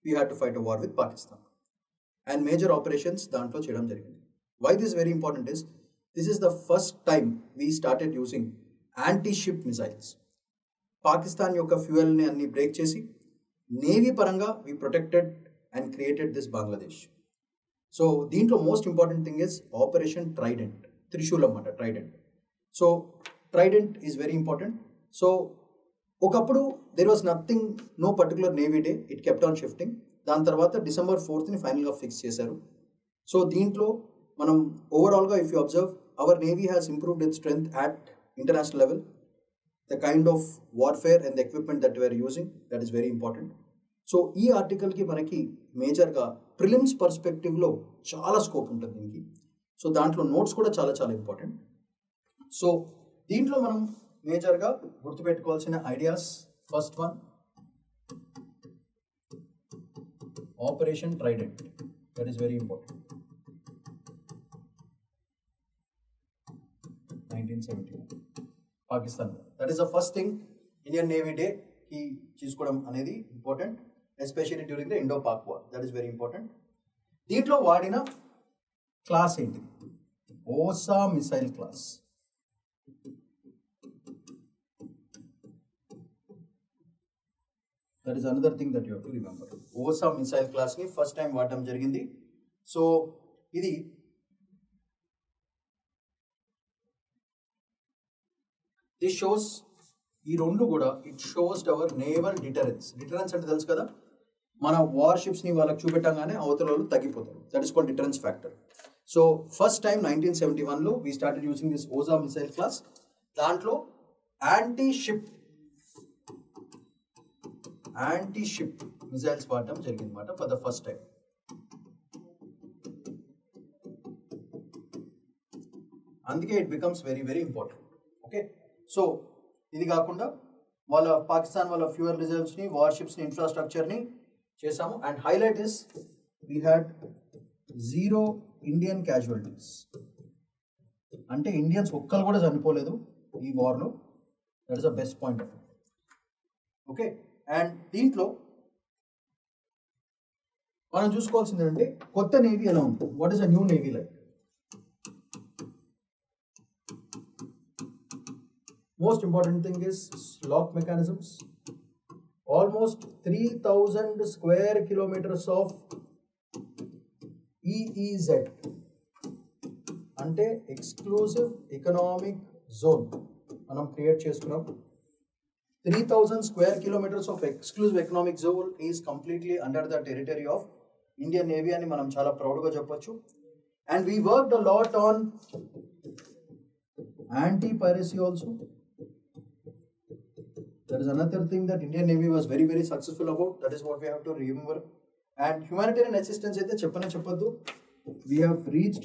we had to fight a war with Pakistan and major operations దాంట్లో చేయడం జరిగింది. Why this very important is this is the first time we started using anti ship missiles. Pakistan యొక్క ఫ్యూయల్ని అన్ని బ్రేక్ చేసి నేవీ పరంగా we protected and created this Bangladesh. So దీంట్లో most important thing is operation trident, త్రిశూలం అన్నమాట trident. So trident is very important. So ఒకప్పుడు there was nothing, no particular navy day, it kept on shifting. దాని తర్వాత December 4th ఫైనల్గా fix చేశారు. So దీంట్లో మనం ఓవరాల్గా if you observe hour navy has improved it's strength at international level. the kind of warfare and the equipment that we are using, that is very important. So ఈ ఆర్టికల్కి మనకి మేజర్గా prelims పర్స్పెక్టివ్లో చాలా scope ఉంటుంది దీనికి. So దాంట్లో notes కూడా చాలా చాలా ఇంపార్టెంట్. సో దీంట్లో మనం మేజర్గా గుర్తుపెట్టుకోవాల్సిన ideas, first one operation trident, that is very important. 1971 Pakistan, that is the first thing Indian navy డేకి తీసుకోవడం అనేది important, especially during the Indo Pak war, that is very important. దీంట్లో వాడిన క్లాస్ ఏంటి? Osa missile class. That is another thing that you have to remember. Osa missile క్లాస్ని first time వాడటం జరిగింది. So ఇది దిస్ షోస్, ఈ రెండు కూడా it shows our naval deterrence. Deterrence అంటే తెలుసు కదా, మన వార్షిప్స్ని వాళ్ళకి చూపెట్టంగానే అవతల వాళ్ళు తగ్గిపోతారు. That is called deterrence factor. So first time 1971లో we started using this Osa missile class. దాంట్లో యాంటీ షిప్ మిసైల్స్ వాడటం జరిగింది అనమాట ఫర్ ద ఫస్ట్ టైం. అందుకే it becomes very very important. Okay, so ఇది కాకుండా వాళ్ళ పాకిస్తాన్ వాళ్ళ ఫ్యూయల్ రిజర్వ్స్ని, వార్షిప్స్ని, ఇన్ఫ్రాస్ట్రక్చర్ని చేసాము. And highlight is we had 0 Indian casualties. అంటే ఇండియన్స్ ఒక్కరు కూడా చనిపోలేదు ఈ వార్లో. That is the best point of it. Okay, and దీంట్లో మనం చూసుకోవాల్సింది ఏంటంటే కొత్త నేవీ ఎలా ఉంటుంది, what is a new navy like. Most important thing is lock mechanisms. Almost 3,000 square kilometers of EEZ అంటే ఎక్స్క్లూజివ్ ఎకనామిక్ జోన్ మనం క్రియేట్ చేసుకున్నాం. 3,000 square kilometers of exclusive economic zone is completely under the territory of Indian Navy అని మనం చాలా ప్రౌడ్గా చెప్పొచ్చు. And we worked a lot on anti-piracy also. That is another thing that Indian Navy was very very successful about. That is what we have to remember. And humanitarian assistance అయితే చెప్పనే చెప్పొద్దు. We have reached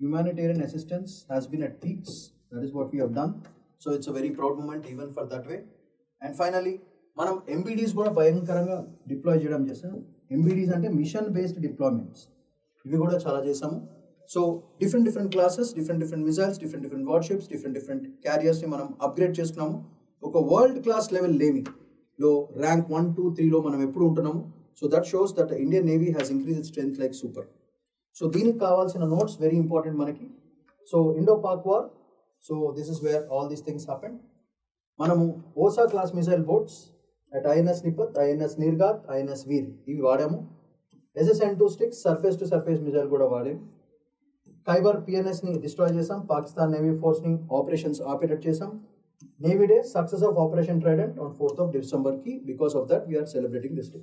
humanitarian assistance has been at peaks. That is what we have done. So it's a very proud moment even for that way. And finally మనం MBDs కూడా భయంకరంగా deploy చేయడం చేసాం. MBDs అంటే machine based deployments, ఇవి కూడా చాలా చేసాము. So different classes, different missiles, different warships, different క్యారియర్స్ని మనం అప్గ్రేడ్ చేసుకున్నాము. ఒక వరల్డ్ క్లాస్ లెవెల్ నేవీలో ర్యాంక్ 1, 2, 3లో మనం ఎప్పుడు ఉంటున్నాము. So that shows that Indian navy has increase strength like super. So దీనికి కావాల్సిన నోట్స్ వెరీ ఇంపార్టెంట్ మనకి. So Indo Pak war, so this is where all these things happened. మనము Osa class missile boats at INS Nipat, INS Nirghat, INS వీర్ ఇవి వాడాము. SSN-2 Styx surface to surface missile కూడా వాడాము. ఖైబర్ PNSని destroy చేసాం. పాకిస్తాన్ నేవీ ఫోర్స్ని operations operate చేసాం. Navy Day success of Operation Trident on 4th of December కి, because of that we are celebrating this day.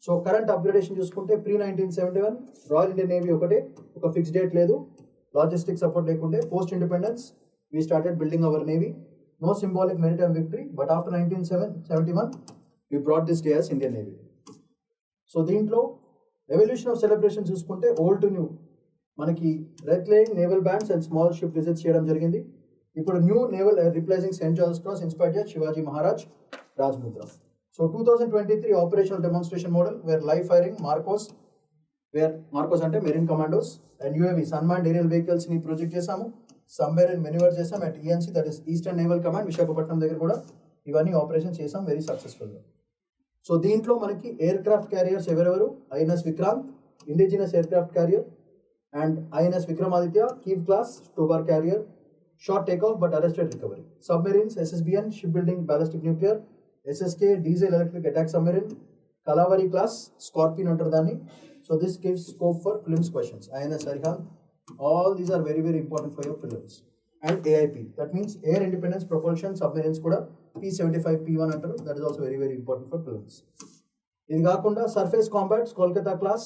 So current upgradation చూసుకుంటే pre-1971 రాయల్ ఇండియన్ నేవీ ఒకటే, ఒక ఫిక్స్ డేట్ లేదు, లాజిస్టిక్ సపోర్ట్ లేకుంటే. Post independence we started building our navy. No symbolic maritime victory, but after 1971 we brought this day as Indian navy. So దీంట్లో evolution of celebration చూసుకుంటే old to new మనకి recline naval bands and small ship visits చేయడం జరిగింది. ఇప్పుడు new naval replacing Saint George Cross inspired by Shivaji Maharaj Rajmudra. So 2023 operational demonstration model where live firing MARCOS, where MARCOS అంటే marine commandos and UAVs unmanned aerial వెహికల్స్ని project చేసాము. Submarine manoeuvre చేసాం at ENC, that is eastern naval command Visakhapatnam దగ్గర కూడా ఇవన్నీ operation చేసాం very సక్సెస్ఫుల్గా. So దీంట్లో మనకి ఎయిర్ క్రాఫ్ట్ క్యారియర్స్ ఎవరెవరు? INS Vikrant indigenous air craft carrier, and INS Vikramaditya, Kiev class, 2-bar carrier, short takeoff but arrested recovery. Submarines, SSBN, shipbuilding ballistic nuclear, SSK, diesel electric attack submarine, Kalavari class, Scorpion under Dani. So this gives scope for prelims questions. INS Arihant, all these are very very important for your prelims. And AIP, that means air independence propulsion submarines kuda P-75 P-1 under, that is also very very important for prelims. ఇది కాకుండా surface combats, Kolkata class,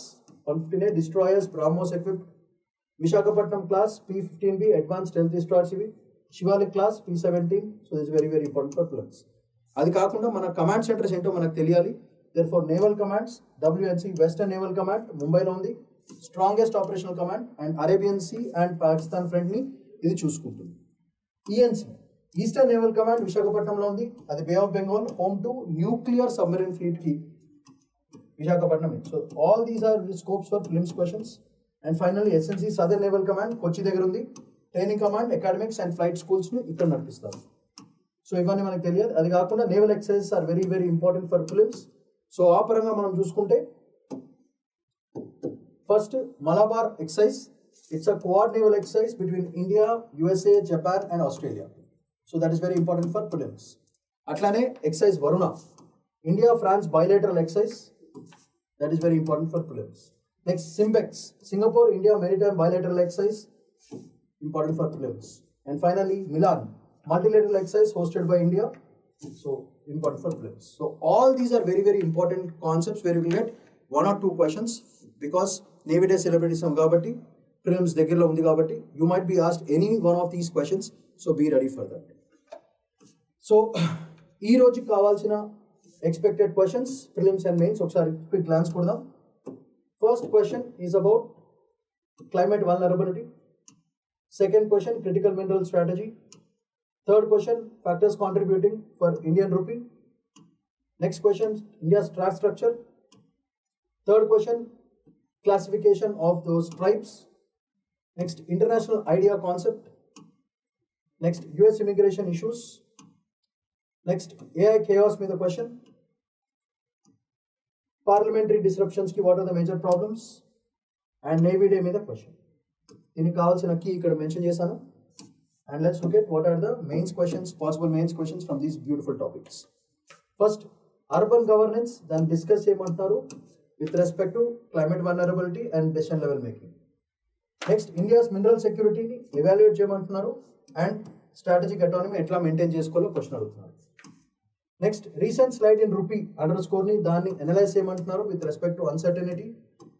115A destroyers, BrahMos equipped, Vishakhapatnam class P-15B advanced stealth destroyers ఇవి, Shivalik class P17. So this very very important for prelims. అది కాకుండా మన command centres ఏంటో మనకు తెలియాలి. There four naval commands WNC western naval command ముంబైలో ఉంది, strongest operational command, and Arabian Sea and Pakistan ఫ్రంట్ని ఇది చూసుకుంటుంది. ENC ఈస్టర్న్ నేవల్ కమాండ్ విశాఖపట్నంలో ఉంది, అది Bay of Bengal, home to nuclear submarine fleet కి Visakhapatnam. So all these are scopes for prelims questions. And finally SNC southern naval command Kochi దగ్గర ఉంది, training command, academics and flight schools ని ఇక్కడ నడిపిస్తారు. So ఇవన్నీ మనకు తెలియదు. అది కాకుండా naval exercises are very very important for prelims. So ఆ పరంగా మనం చూసుకుంటే first Malabar exercise, it's a Quad naval exercise between India, USA, Japan and Australia. So that is very important for prelims. అట్లానే exercise Varuna, India France bilateral exercise, that is very important for prelims. Next SIMBEX, Singapore India maritime bilateral exercise, important for prelims. And finally Milan multilateral exercise hosted by India, so important for prelims. So all these are very very important concepts where you can get 1 or 2 questions because Navy Day celebrating kabatti prelims దగ్గరలో ఉంది కాబట్టి you might be asked any one of these questions, so be ready for that. So ఈ రోజు కావాల్సిన expected questions prelims and mains ఒకసారి quick glance కొడదాం. First question is about climate vulnerability. Second question, critical mineral strategy. Third question, factors contributing for Indian rupee. Next question, India's track structure. Third question, classification of those tribes. Next, international idea concept. Next, US immigration issues. Next, AI chaos में the question. Parliamentary disruptions की what are the major problems? And Navy Day में the question. దీనికి కావాల్సిన key ఇక్కడ mention చేశాను. And let's look at what are the mains questions, possible mains questions from these beautiful topics. First urban governance, దాన్ని discuss చేయమంటున్నారు with respect to climate vulnerability and decision level making. Next India's mineral సెక్యూరిటీని evaluate చేయమంటున్నారు and strategic autonomy ఎట్లా maintain చేసుకోవాలో question అడుగుతున్నారు. Next recent slide in rupee అండర్ స్కోర్ని దాన్ని అనలైజ్ చేయమంటున్నారు with respect to uncertainty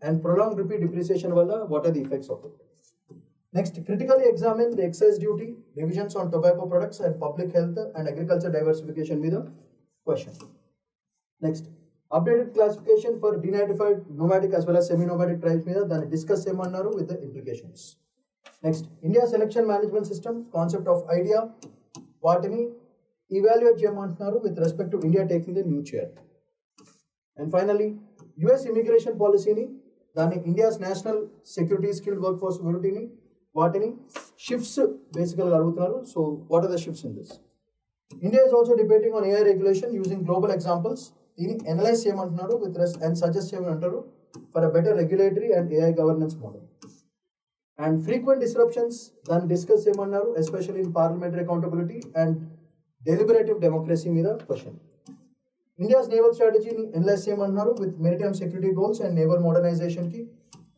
and prolong rupee depreciation వల్ల what are the effects of it. Next, critically examine the excise duty, revisions on tobacco products and public health and agriculture diversification with a question. Next, updated classification for denitrified nomadic as well as semi-nomadic tribes మీద దాన్ని discuss చేయమన్నారు with the implications. Next, India selection management system, concept of idea, వాటిని evaluate చేయమంటున్నారు with respect to India taking the new chair. And finally, US immigration policy ని దాన్ని India's national security skilled workforce mobility ని వాటిని shifts బేసికల్గా అడుగుతున్నారు. So what are the shifts in this? India is also debating on AI regulation using global examples. దీన్ని analyse చేయమంటున్నారు with and suggest చేయమంటారు for a better regulatory and AI governance model. And frequent disruptions దాన్ని discuss చేయమన్నారు especially in parliamentary accountability and deliberative democracy మీద question. India's naval స్ట్రాటజీని analyse చేయమన్నారు with maritime security goals and naval మోడర్నైజేషన్కి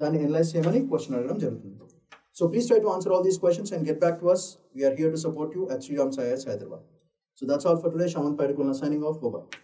దాన్ని అనలైజ్ చేయమని క్వశ్చన్ అడగడం జరుగుతుంది. So please try to answer all these questions and get back to us. We are here to support you at Sriram IAS Hyderabad. So that's all for today. Shaman Padikulna signing off. Bye-bye.